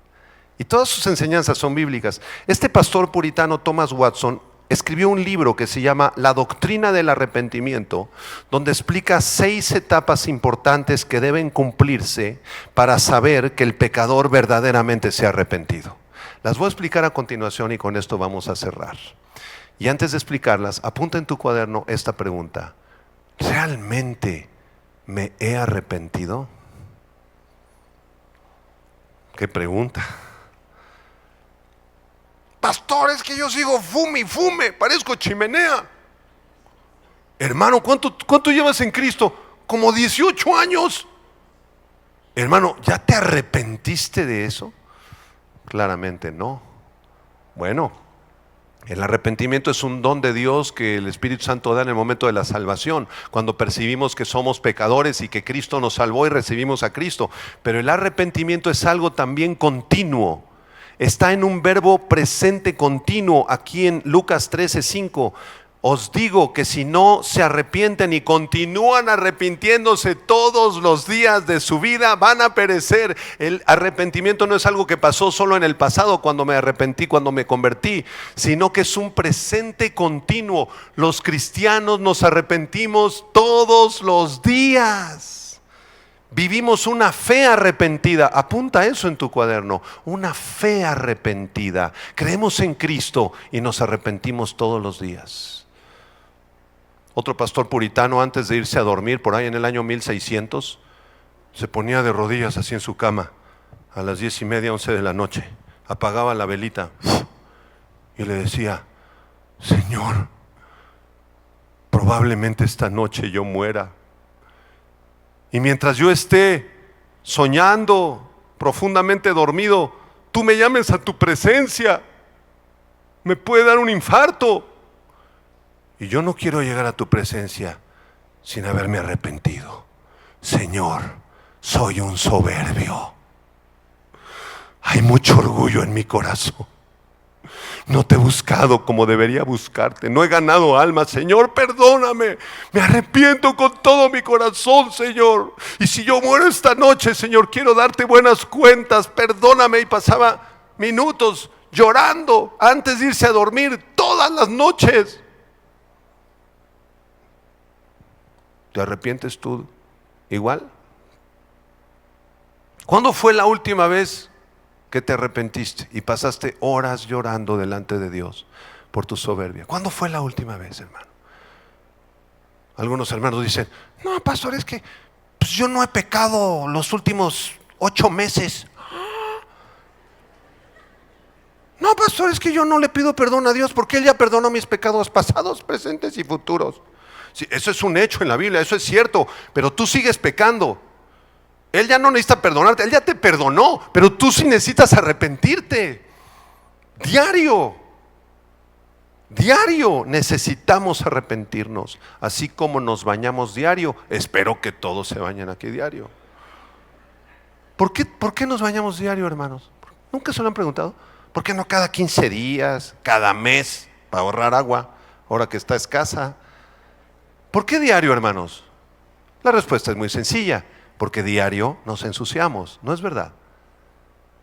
Y todas sus enseñanzas son bíblicas. Este pastor puritano Thomas Watson escribió un libro que se llama La Doctrina del Arrepentimiento, donde explica 6 etapas importantes que deben cumplirse para saber que el pecador verdaderamente se ha arrepentido. Las voy a explicar a continuación y con esto vamos a cerrar. Y antes de explicarlas, apunta en tu cuaderno esta pregunta: ¿realmente me he arrepentido? ¿Qué pregunta? Pastor, es que yo sigo fume y fume, parezco chimenea. Hermano, ¿cuánto llevas en Cristo? Como 18 años. Hermano, ¿ya te arrepentiste de eso? Claramente no. Bueno, el arrepentimiento es un don de Dios que el Espíritu Santo da en el momento de la salvación, cuando percibimos que somos pecadores y que Cristo nos salvó y recibimos a Cristo. Pero el arrepentimiento es algo también continuo. Está en un verbo presente continuo aquí en Lucas 13:5. os digo que si no se arrepienten y continúan arrepintiéndose todos los días de su vida, van a perecer. El arrepentimiento no es algo que pasó solo en el pasado cuando me arrepentí, cuando me convertí, sino que es un presente continuo. Los cristianos nos arrepentimos todos los días. Vivimos una fe arrepentida. Apunta eso en tu cuaderno. Una fe arrepentida. Creemos en Cristo y nos arrepentimos todos los días. Otro pastor puritano, antes de irse a dormir, por ahí en el año 1600, se ponía de rodillas así en su cama a las 10:30, 11 de la noche. Apagaba la velita y le decía: Señor, probablemente esta noche yo muera. Y mientras yo esté soñando, profundamente dormido, tú me llames a tu presencia. Me puede dar un infarto. Y yo no quiero llegar a tu presencia sin haberme arrepentido. Señor, soy un soberbio. Hay mucho orgullo en mi corazón. No te he buscado como debería buscarte. No he ganado almas. Señor, perdóname. Me arrepiento con todo mi corazón, Señor. Y si yo muero esta noche, Señor, quiero darte buenas cuentas. Perdóname. Y pasaba minutos llorando antes de irse a dormir todas las noches. ¿Te arrepientes tú igual? ¿Cuándo fue la última vez que te arrepentiste y pasaste horas llorando delante de Dios por tu soberbia? ¿Cuándo fue la última vez, hermano? Algunos hermanos dicen: no, pastor, es que pues yo no he pecado los últimos 8 meses. No, pastor, es que yo no le pido perdón a Dios porque Él ya perdonó mis pecados pasados, presentes y futuros. Sí, eso es un hecho en la Biblia, eso es cierto, pero tú sigues pecando. Él ya no necesita perdonarte, Él ya te perdonó, pero tú sí necesitas arrepentirte. Diario necesitamos arrepentirnos. Así como nos bañamos diario, espero que todos se bañen aquí diario. ¿Por qué nos bañamos diario, hermanos? ¿Nunca se lo han preguntado? ¿Por qué no cada 15 días, cada mes, para ahorrar agua, ahora que está escasa? ¿Por qué diario, hermanos? La respuesta es muy sencilla. Porque diario nos ensuciamos, ¿no es verdad?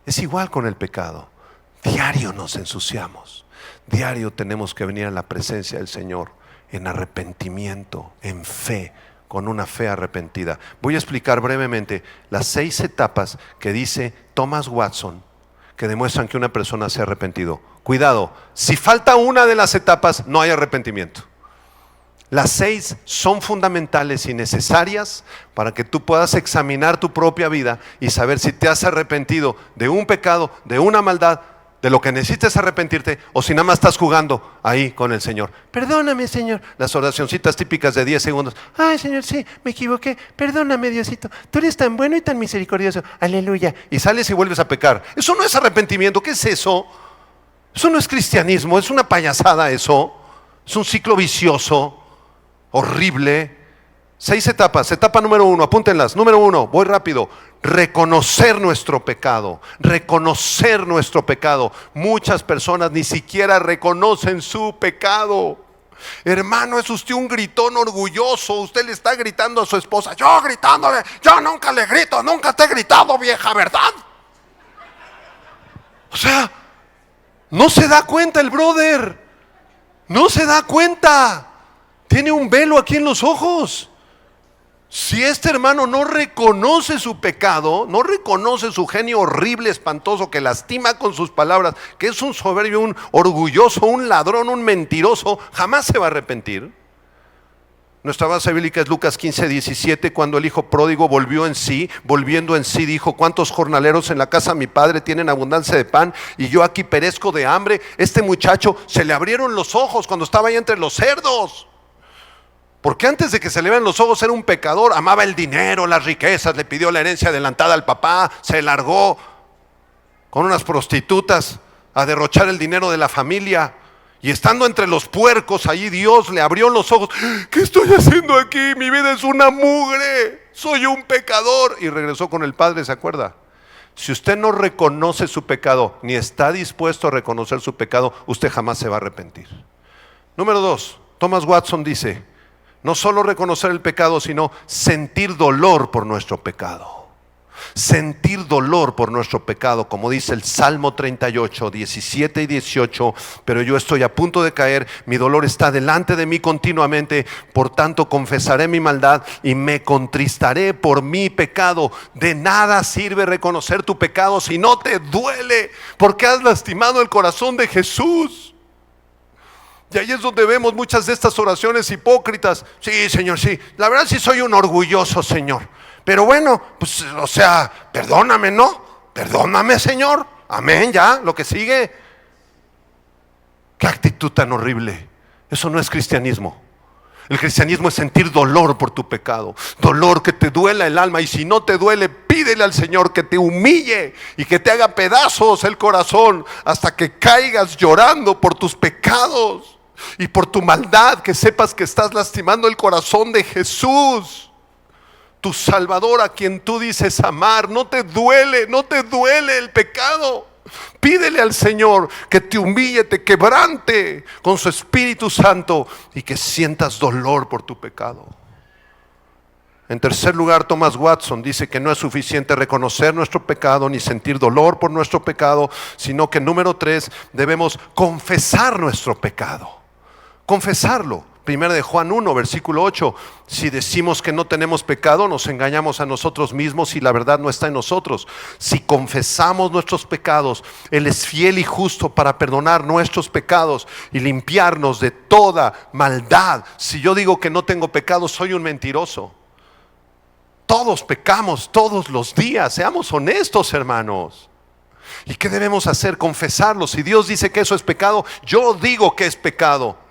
Es igual con el pecado. Diario nos ensuciamos. Diario tenemos que venir a la presencia del Señor en arrepentimiento, en fe, con una fe arrepentida. Voy a explicar brevemente las 6 etapas que dice Thomas Watson, que demuestran que una persona se ha arrepentido. Cuidado, si falta una de las etapas, no hay arrepentimiento. Las 6 son fundamentales y necesarias para que tú puedas examinar tu propia vida y saber si te has arrepentido de un pecado, de una maldad, de lo que necesites arrepentirte, o si nada más estás jugando ahí con el Señor. Perdóname, Señor. Las oracioncitas típicas de 10 segundos. Ay, Señor, sí, me equivoqué. Perdóname, Diosito. Tú eres tan bueno y tan misericordioso. Aleluya. Y sales y vuelves a pecar. Eso no es arrepentimiento. ¿Qué es eso? Eso no es cristianismo. Es una payasada eso. Es un ciclo vicioso. Horrible. 6 etapas. Etapa número 1, apúntenlas. Número 1, voy rápido. Reconocer nuestro pecado. Reconocer nuestro pecado. Muchas personas ni siquiera reconocen su pecado. Hermano, es usted un gritón orgulloso. Usted le está gritando a su esposa. Yo gritándole, yo nunca le grito, nunca te he gritado, vieja, ¿verdad? O sea, no se da cuenta el brother. No se da cuenta. Tiene un velo aquí en los ojos. Si este hermano no reconoce su pecado, no reconoce su genio horrible, espantoso, que lastima con sus palabras, que es un soberbio, un orgulloso, un ladrón, un mentiroso, jamás se va a arrepentir. Nuestra base bíblica es Lucas 15:17, cuando el hijo pródigo volvió en sí, volviendo en sí dijo: ¿cuántos jornaleros en la casa de mi padre tienen abundancia de pan y yo aquí perezco de hambre? Este muchacho se le abrieron los ojos cuando estaba ahí entre los cerdos. Porque antes de que se le vean los ojos era un pecador, amaba el dinero, las riquezas, le pidió la herencia adelantada al papá, se largó con unas prostitutas a derrochar el dinero de la familia. Y estando entre los puercos, allí Dios le abrió los ojos. ¿Qué estoy haciendo aquí? Mi vida es una mugre, soy un pecador. Y regresó con el padre, ¿se acuerda? Si usted no reconoce su pecado, ni está dispuesto a reconocer su pecado, usted jamás se va a arrepentir. Número 2. Thomas Watson dice, no solo reconocer el pecado, sino sentir dolor por nuestro pecado. Sentir dolor por nuestro pecado, como dice el Salmo 38, 17 y 18. Pero yo estoy a punto de caer, mi dolor está delante de mí continuamente, por tanto confesaré mi maldad y me contristaré por mi pecado. De nada sirve reconocer tu pecado si no te duele, porque has lastimado el corazón de Jesús. Y ahí es donde vemos muchas de estas oraciones hipócritas. Sí, Señor, sí, la verdad sí soy un orgulloso, Señor. Pero bueno, pues, o sea, perdóname, ¿no? Perdóname, Señor. Amén, ya, lo que sigue. Qué actitud tan horrible. Eso no es cristianismo. El cristianismo es sentir dolor por tu pecado. Dolor, que te duela el alma. Y si no te duele, pídele al Señor que te humille y que te haga pedazos el corazón hasta que caigas llorando por tus pecados y por tu maldad, que sepas que estás lastimando el corazón de Jesús, tu Salvador, a quien tú dices amar. No te duele el pecado. Pídele al Señor que te humille, te quebrante con su Espíritu Santo y que sientas dolor por tu pecado. En tercer lugar, Thomas Watson dice que no es suficiente reconocer nuestro pecado ni sentir dolor por nuestro pecado, sino que número 3, debemos confesar nuestro pecado. Confesarlo. Primera de Juan 1, versículo 8. Si decimos que no tenemos pecado, nos engañamos a nosotros mismos y la verdad no está en nosotros. Si confesamos nuestros pecados, Él es fiel y justo para perdonar nuestros pecados y limpiarnos de toda maldad. Si yo digo que no tengo pecado, soy un mentiroso. Todos pecamos todos los días. Seamos honestos, hermanos. ¿Y qué debemos hacer? Confesarlo. Si Dios dice que eso es pecado, yo digo que es pecado.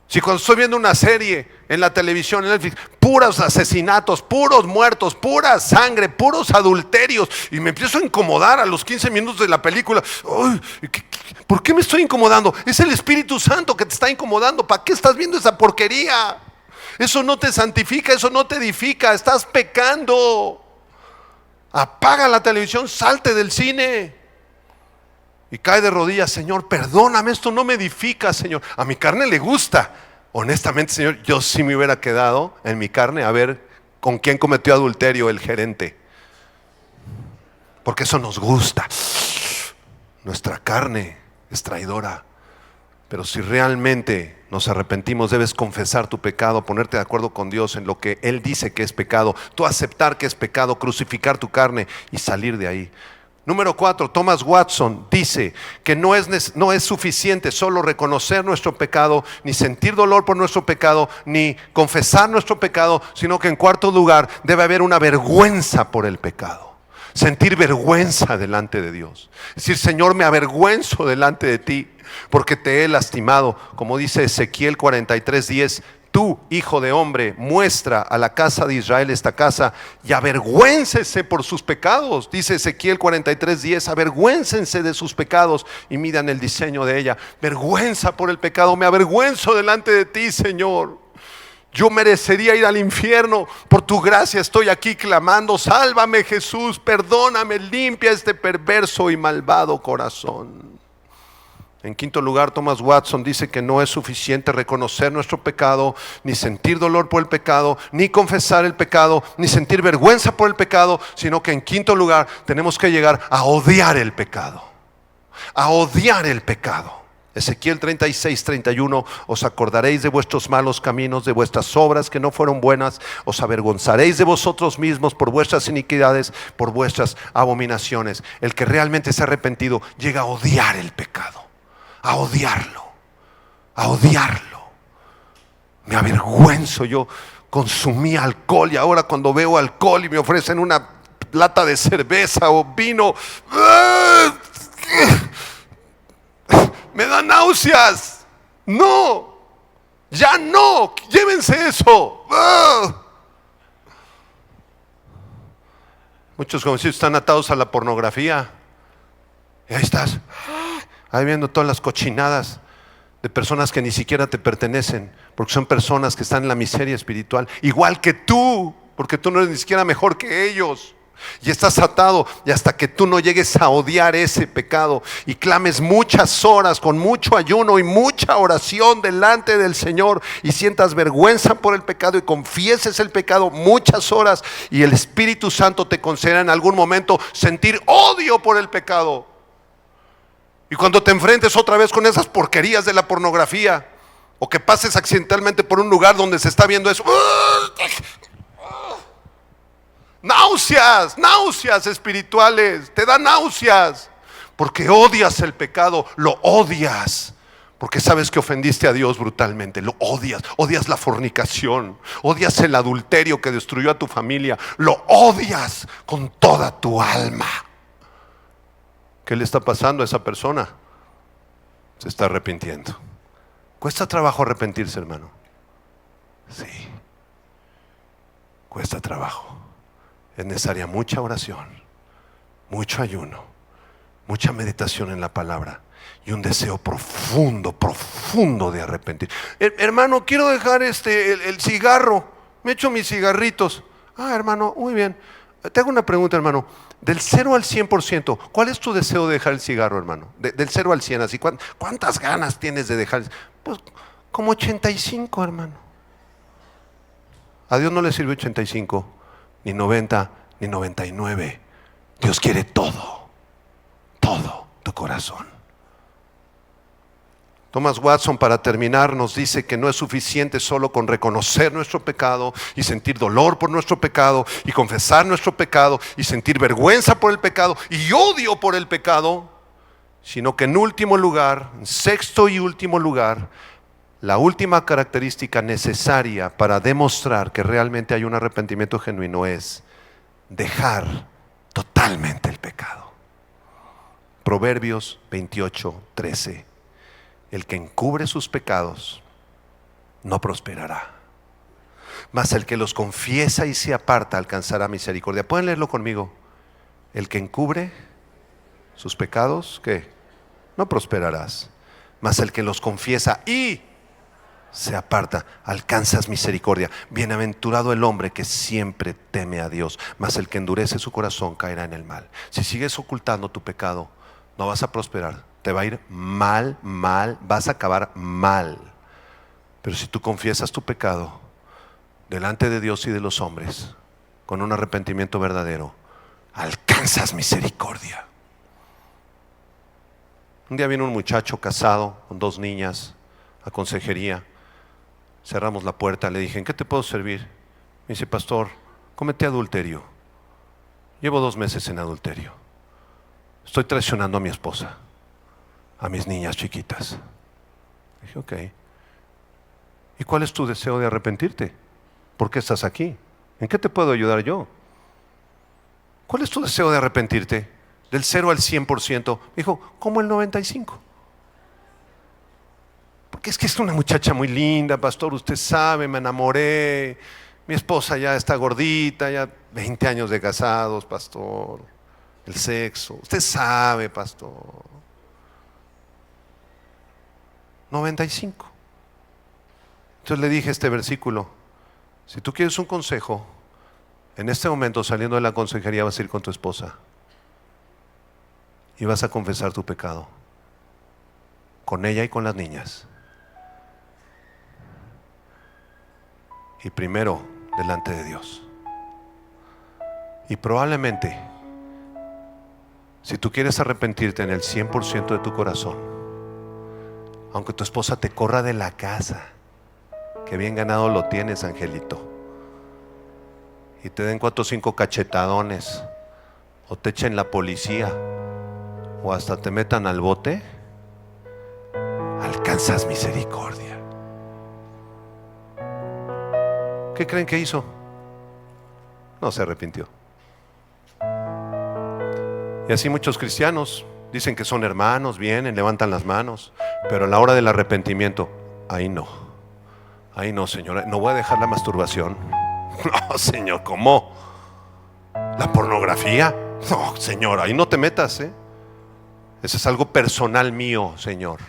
Si cuando estoy viendo una serie en la televisión, en Netflix, puros asesinatos, puros muertos, pura sangre, puros adulterios, y me empiezo a incomodar a los 15 minutos de la película. Uy, ¿por qué me estoy incomodando? Es el Espíritu Santo que te está incomodando. ¿Para qué estás viendo esa porquería? Eso no te santifica, eso no te edifica, estás pecando. Apaga la televisión, salte del cine y cae de rodillas. Señor, perdóname, esto no me edifica, Señor. A mi carne le gusta. Honestamente, Señor, yo sí me hubiera quedado en mi carne a ver con quién cometió adulterio el gerente, porque eso nos gusta. Nuestra carne es traidora. Pero si realmente nos arrepentimos, debes confesar tu pecado, ponerte de acuerdo con Dios en lo que Él dice que es pecado, tú aceptar que es pecado, crucificar tu carne y salir de ahí. Número 4, Thomas Watson dice que no es suficiente solo reconocer nuestro pecado, ni sentir dolor por nuestro pecado, ni confesar nuestro pecado, sino que en cuarto lugar debe haber una vergüenza por el pecado. Sentir vergüenza delante de Dios. Decir, Señor, me avergüenzo delante de ti porque te he lastimado. Como dice Ezequiel 43:10, tú, hijo de hombre, muestra a la casa de Israel esta casa y avergüéncese por sus pecados. Dice Ezequiel 43:10, avergüéncense de sus pecados y midan el diseño de ella. Vergüenza por el pecado, me avergüenzo delante de ti, Señor. Yo merecería ir al infierno, por tu gracia estoy aquí clamando, sálvame, Jesús, perdóname, limpia este perverso y malvado corazón. En quinto lugar, Thomas Watson dice que no es suficiente reconocer nuestro pecado, ni sentir dolor por el pecado, ni confesar el pecado, ni sentir vergüenza por el pecado, sino que en quinto lugar tenemos que llegar a odiar el pecado. A odiar el pecado. Ezequiel 36:31, os acordaréis de vuestros malos caminos, de vuestras obras que no fueron buenas, os avergonzaréis de vosotros mismos por vuestras iniquidades, por vuestras abominaciones. El que realmente se ha arrepentido llega a odiar el pecado, a odiarlo, a odiarlo. Me avergüenzo, yo consumí alcohol y ahora cuando veo alcohol y me ofrecen una lata de cerveza o vino, me da náuseas. No, ya no, llévense eso. Muchos jovencitos están atados a la pornografía. Y ahí estás, ahí viendo todas las cochinadas de personas que ni siquiera te pertenecen, porque son personas que están en la miseria espiritual, igual que tú, porque tú no eres ni siquiera mejor que ellos. Y estás atado, y hasta que tú no llegues a odiar ese pecado y clames muchas horas con mucho ayuno y mucha oración delante del Señor y sientas vergüenza por el pecado y confieses el pecado muchas horas, y el Espíritu Santo te conceda en algún momento sentir odio por el pecado. Y cuando te enfrentes otra vez con esas porquerías de la pornografía, o que pases accidentalmente por un lugar donde se está viendo eso, náuseas espirituales, te da náuseas, porque odias el pecado, lo odias, porque sabes que ofendiste a Dios brutalmente, lo odias la fornicación, odias el adulterio que destruyó a tu familia, lo odias con toda tu alma. ¿Qué le está pasando a esa persona? Se está arrepintiendo. ¿Cuesta trabajo arrepentirse, hermano? Sí, cuesta trabajo. Es necesaria mucha oración, mucho ayuno, mucha meditación en la palabra y un deseo profundo de arrepentir. Hermano, quiero dejar el cigarro. Me echo mis cigarritos. Hermano, muy bien. Te hago una pregunta, hermano. Del 0 al 100%, ¿cuál es tu deseo de dejar el cigarro, hermano? Del 0 al 100, así, ¿cuántas ganas tienes de dejar? Pues como 85, hermano. A Dios no le sirve 85, ni 90, ni 99. Dios quiere todo tu corazón. Thomas Watson, para terminar, nos dice que no es suficiente solo con reconocer nuestro pecado y sentir dolor por nuestro pecado y confesar nuestro pecado y sentir vergüenza por el pecado y odio por el pecado, sino que en último lugar, en sexto y último lugar, la última característica necesaria para demostrar que realmente hay un arrepentimiento genuino es dejar totalmente el pecado. Proverbios 28:13. El que encubre sus pecados no prosperará, mas el que los confiesa y se aparta alcanzará misericordia. ¿Pueden leerlo conmigo? El que encubre sus pecados, ¿qué? No prosperarás, mas el que los confiesa y se aparta, alcanzas misericordia. Bienaventurado el hombre que siempre teme a Dios, mas el que endurece su corazón caerá en el mal. Si sigues ocultando tu pecado, no vas a prosperar. Te va a ir mal, vas a acabar mal. Pero si tú confiesas tu pecado delante de Dios y de los hombres, con un arrepentimiento verdadero, alcanzas misericordia. Un día vino un muchacho casado con 2 niñas a consejería. Cerramos la puerta, le dije, ¿en qué te puedo servir? Me dice, pastor, cometí adulterio. Llevo 2 meses en adulterio. Estoy traicionando a mi esposa, a mis niñas chiquitas. Dije, ok. ¿Y cuál es tu deseo de arrepentirte? ¿Por qué estás aquí? ¿En qué te puedo ayudar yo? ¿Cuál es tu deseo de arrepentirte? Del 0 al 100%. Me dijo, como el 95%. Porque es que es una muchacha muy linda, pastor, usted sabe, me enamoré. Mi esposa ya está gordita, ya 20 años de casados, pastor. El sexo, usted sabe, pastor. 95. Entonces le dije este versículo: si tú quieres un consejo, en este momento saliendo de la consejería vas a ir con tu esposa y vas a confesar tu pecado con ella y con las niñas, y primero delante de Dios. Y probablemente, si tú quieres arrepentirte en el 100% de tu corazón, aunque tu esposa te corra de la casa, que bien ganado lo tienes, angelito, y te den 4 o 5 cachetadones, o te echen la policía, o hasta te metan al bote, alcanzas misericordia. ¿Qué creen que hizo? No se arrepintió. Y así muchos cristianos dicen que son hermanos, vienen, levantan las manos, pero a la hora del arrepentimiento, ahí no, Señor, no voy a dejar la masturbación. No, Señor, ¿cómo? ¿La pornografía? No, Señor, ahí no te metas, ¿eh? Eso es algo personal mío, Señor.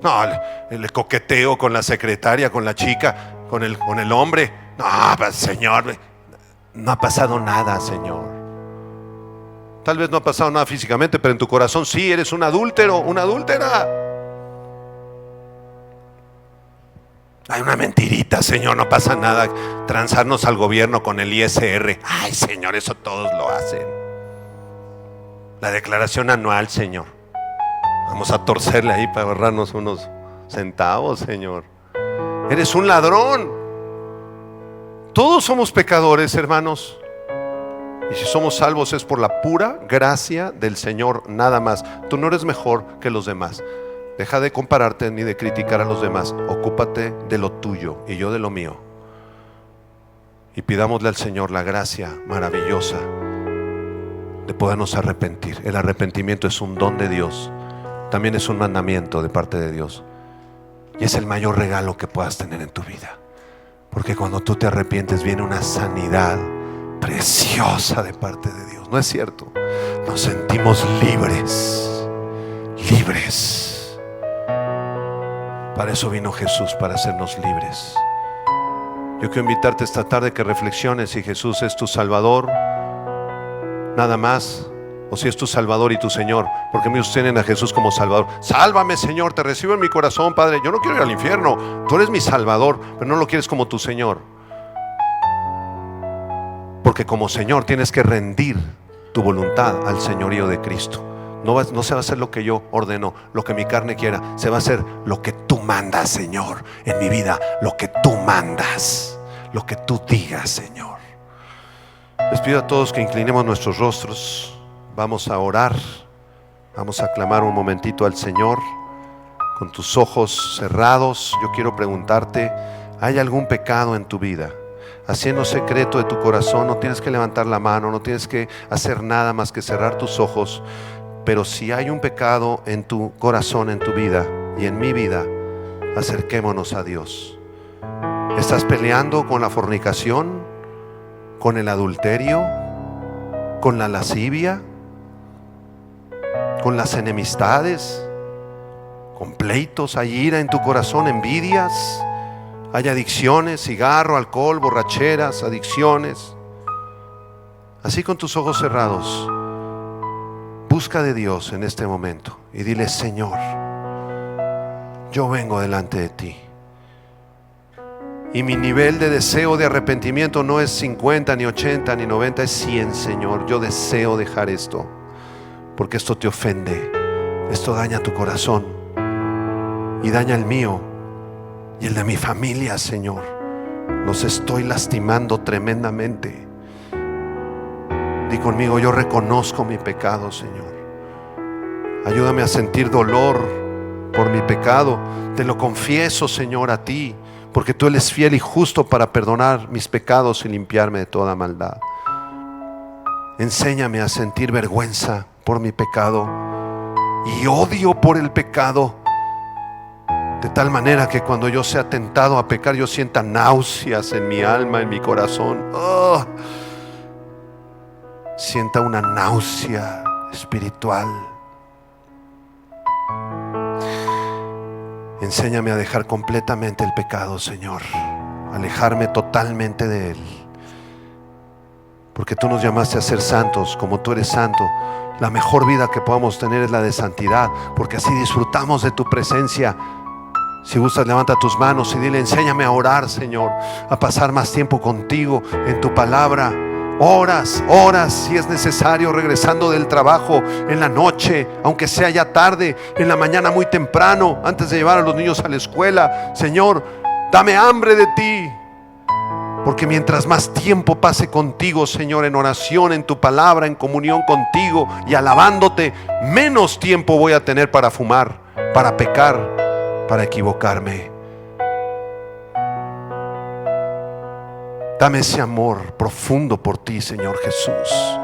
No, el coqueteo con la secretaria, con la chica, con el hombre. No, pues, Señor, no ha pasado nada, Señor. Tal vez no ha pasado nada físicamente, pero en tu corazón sí, eres un adúltero, una adúltera. Hay una mentirita, Señor, no pasa nada. Transarnos al gobierno con el ISR. Ay, Señor, eso todos lo hacen. La declaración anual, Señor. Vamos a torcerle ahí para ahorrarnos unos centavos, Señor. Eres un ladrón. Todos somos pecadores, hermanos. Y si somos salvos es por la pura gracia del Señor, nada más. Tú no eres mejor que los demás. Deja de compararte ni de criticar a los demás. Ocúpate de lo tuyo y yo de lo mío. Y pidámosle al Señor la gracia maravillosa de podernos arrepentir. El arrepentimiento es un don de Dios. También es un mandamiento de parte de Dios. Y es el mayor regalo que puedas tener en tu vida. Porque cuando tú te arrepientes viene una sanidad preciosa de parte de Dios. ¿No es cierto? Nos sentimos libres. Libres. Para eso vino Jesús, para hacernos libres. Yo quiero invitarte esta tarde que reflexiones si Jesús es tu Salvador, nada más, o si es tu Salvador y tu Señor. Porque muchos tienen a Jesús como Salvador. Sálvame, Señor, te recibo en mi corazón, Padre. Yo no quiero ir al infierno. Tú eres mi Salvador, pero no lo quieres como tu Señor. Porque como Señor tienes que rendir tu voluntad al señorío de Cristo. No se va a hacer lo que yo ordeno, lo que mi carne quiera. Se va a hacer lo que tú mandas, Señor, en mi vida. Lo que tú mandas, lo que tú digas, Señor. Les pido a todos que inclinemos nuestros rostros. Vamos a orar. Vamos a clamar un momentito al Señor. Con tus ojos cerrados, yo quiero preguntarte, ¿hay algún pecado en tu vida? Así en lo secreto de tu corazón, no tienes que levantar la mano, no tienes que hacer nada más que cerrar tus ojos. Pero si hay un pecado en tu corazón, en tu vida y en mi vida, acerquémonos a Dios. ¿Estás peleando con la fornicación, con el adulterio, con la lascivia, con las enemistades, con pleitos? Hay ira en tu corazón, envidias, hay adicciones, cigarro, alcohol, borracheras, adicciones. Así con tus ojos cerrados, busca de Dios en este momento y dile: Señor, yo vengo delante de ti. Y mi nivel de deseo de arrepentimiento no es 50, ni 80, ni 90, es 100, Señor. Yo deseo dejar esto, porque esto te ofende, esto daña tu corazón y daña el mío y el de mi familia, Señor. Los estoy lastimando tremendamente. Di conmigo: yo reconozco mi pecado, Señor. Ayúdame a sentir dolor por mi pecado. Te lo confieso, Señor, a ti, porque tú eres fiel y justo para perdonar mis pecados y limpiarme de toda maldad. Enséñame a sentir vergüenza por mi pecado y odio por el pecado, de tal manera que cuando yo sea tentado a pecar, yo sienta náuseas en mi alma, en mi corazón. Sienta una náusea espiritual. Enséñame a dejar completamente el pecado, Señor, alejarme totalmente de él, porque tú nos llamaste a ser santos como tú eres santo. La mejor vida que podamos tener es la de santidad, porque así disfrutamos de tu presencia. Si gustas, levanta tus manos y dile: enséñame a orar, Señor, a pasar más tiempo contigo en tu palabra. Horas, si es necesario, regresando del trabajo, en la noche, aunque sea ya tarde, en la mañana muy temprano, antes de llevar a los niños a la escuela. Señor, dame hambre de ti, porque mientras más tiempo pase contigo, Señor, en oración, en tu palabra, en comunión contigo y alabándote, menos tiempo voy a tener para fumar, para pecar, para equivocarme. Dame ese amor profundo por ti, Señor Jesús.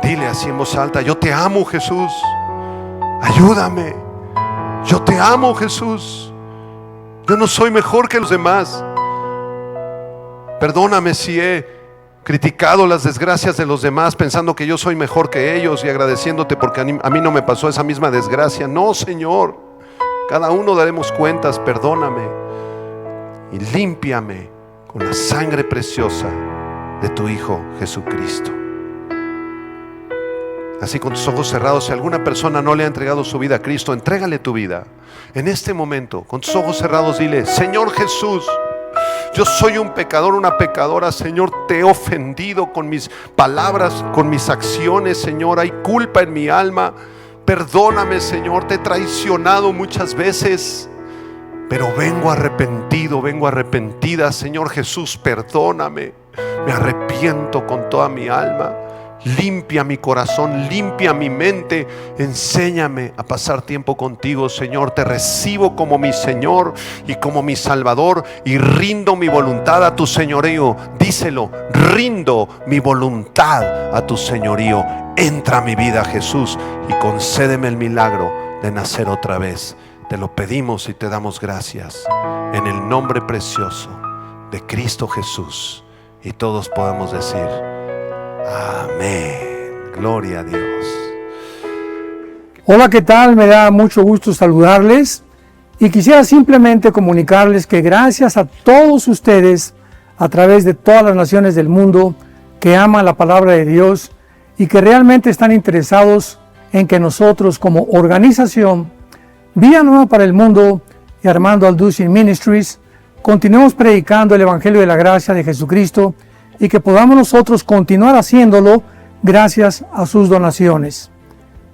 Dile así en voz alta: yo te amo, Jesús. Ayúdame. Yo te amo, Jesús. Yo no soy mejor que los demás. Perdóname si he criticado las desgracias de los demás, pensando que yo soy mejor que ellos y agradeciéndote porque a mí no me pasó esa misma desgracia. No, Señor. Cada uno daremos cuentas. Perdóname y límpiame con la sangre preciosa de tu Hijo Jesucristo. Así, con tus ojos cerrados, si alguna persona no le ha entregado su vida a Cristo, entrégale tu vida. En este momento, con tus ojos cerrados, dile: Señor Jesús, yo soy un pecador, una pecadora, Señor, te he ofendido con mis palabras, con mis acciones, Señor, hay culpa en mi alma. Perdóname, Señor, te he traicionado muchas veces, pero vengo arrepentido, vengo arrepentida. Señor Jesús, perdóname, me arrepiento con toda mi alma. Limpia mi corazón, limpia mi mente. Enséñame a pasar tiempo contigo, Señor. Te recibo como mi Señor y como mi Salvador, y rindo mi voluntad a tu señorío. Díselo: rindo mi voluntad a tu señorío. Entra a mi vida, Jesús, y concédeme el milagro de nacer otra vez. Te lo pedimos y te damos gracias en el nombre precioso de Cristo Jesús. Y todos podemos decir: amén. Gloria a Dios. Hola, ¿qué tal? Me da mucho gusto saludarles y quisiera simplemente comunicarles que gracias a todos ustedes a través de todas las naciones del mundo que aman la palabra de Dios y que realmente están interesados en que nosotros, como organización Vida Nueva para el Mundo y Armando Alducin Ministries, continuemos predicando el Evangelio de la Gracia de Jesucristo, y que podamos nosotros continuar haciéndolo gracias a sus donaciones.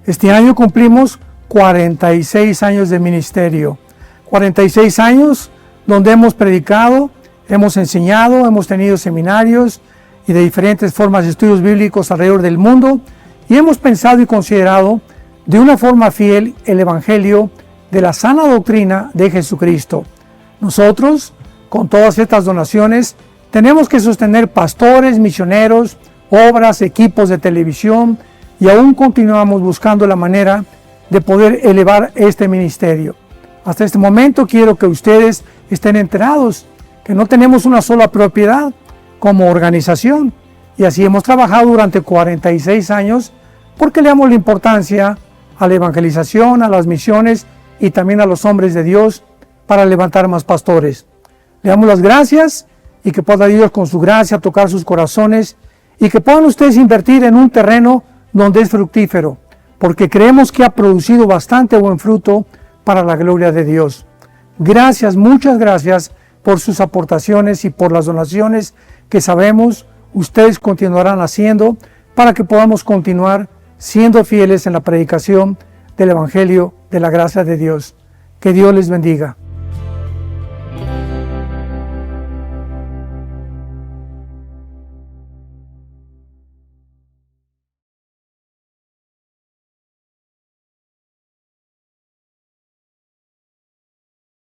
Este año cumplimos 46 años de ministerio, 46 años donde hemos predicado, hemos enseñado, hemos tenido seminarios y de diferentes formas de estudios bíblicos alrededor del mundo, y hemos pensado y considerado de una forma fiel el Evangelio de la sana doctrina de Jesucristo. Nosotros, con todas estas donaciones, tenemos que sostener pastores, misioneros, obras, equipos de televisión, y aún continuamos buscando la manera de poder elevar este ministerio. Hasta este momento quiero que ustedes estén enterados que no tenemos una sola propiedad como organización, y así hemos trabajado durante 46 años porque le damos la importancia a la evangelización, a las misiones y también a los hombres de Dios para levantar más pastores. Le damos las gracias y que pueda Dios con su gracia tocar sus corazones, y que puedan ustedes invertir en un terreno donde es fructífero, porque creemos que ha producido bastante buen fruto para la gloria de Dios. Gracias, muchas gracias por sus aportaciones y por las donaciones que sabemos ustedes continuarán haciendo para que podamos continuar siendo fieles en la predicación del Evangelio de la gracia de Dios. Que Dios les bendiga.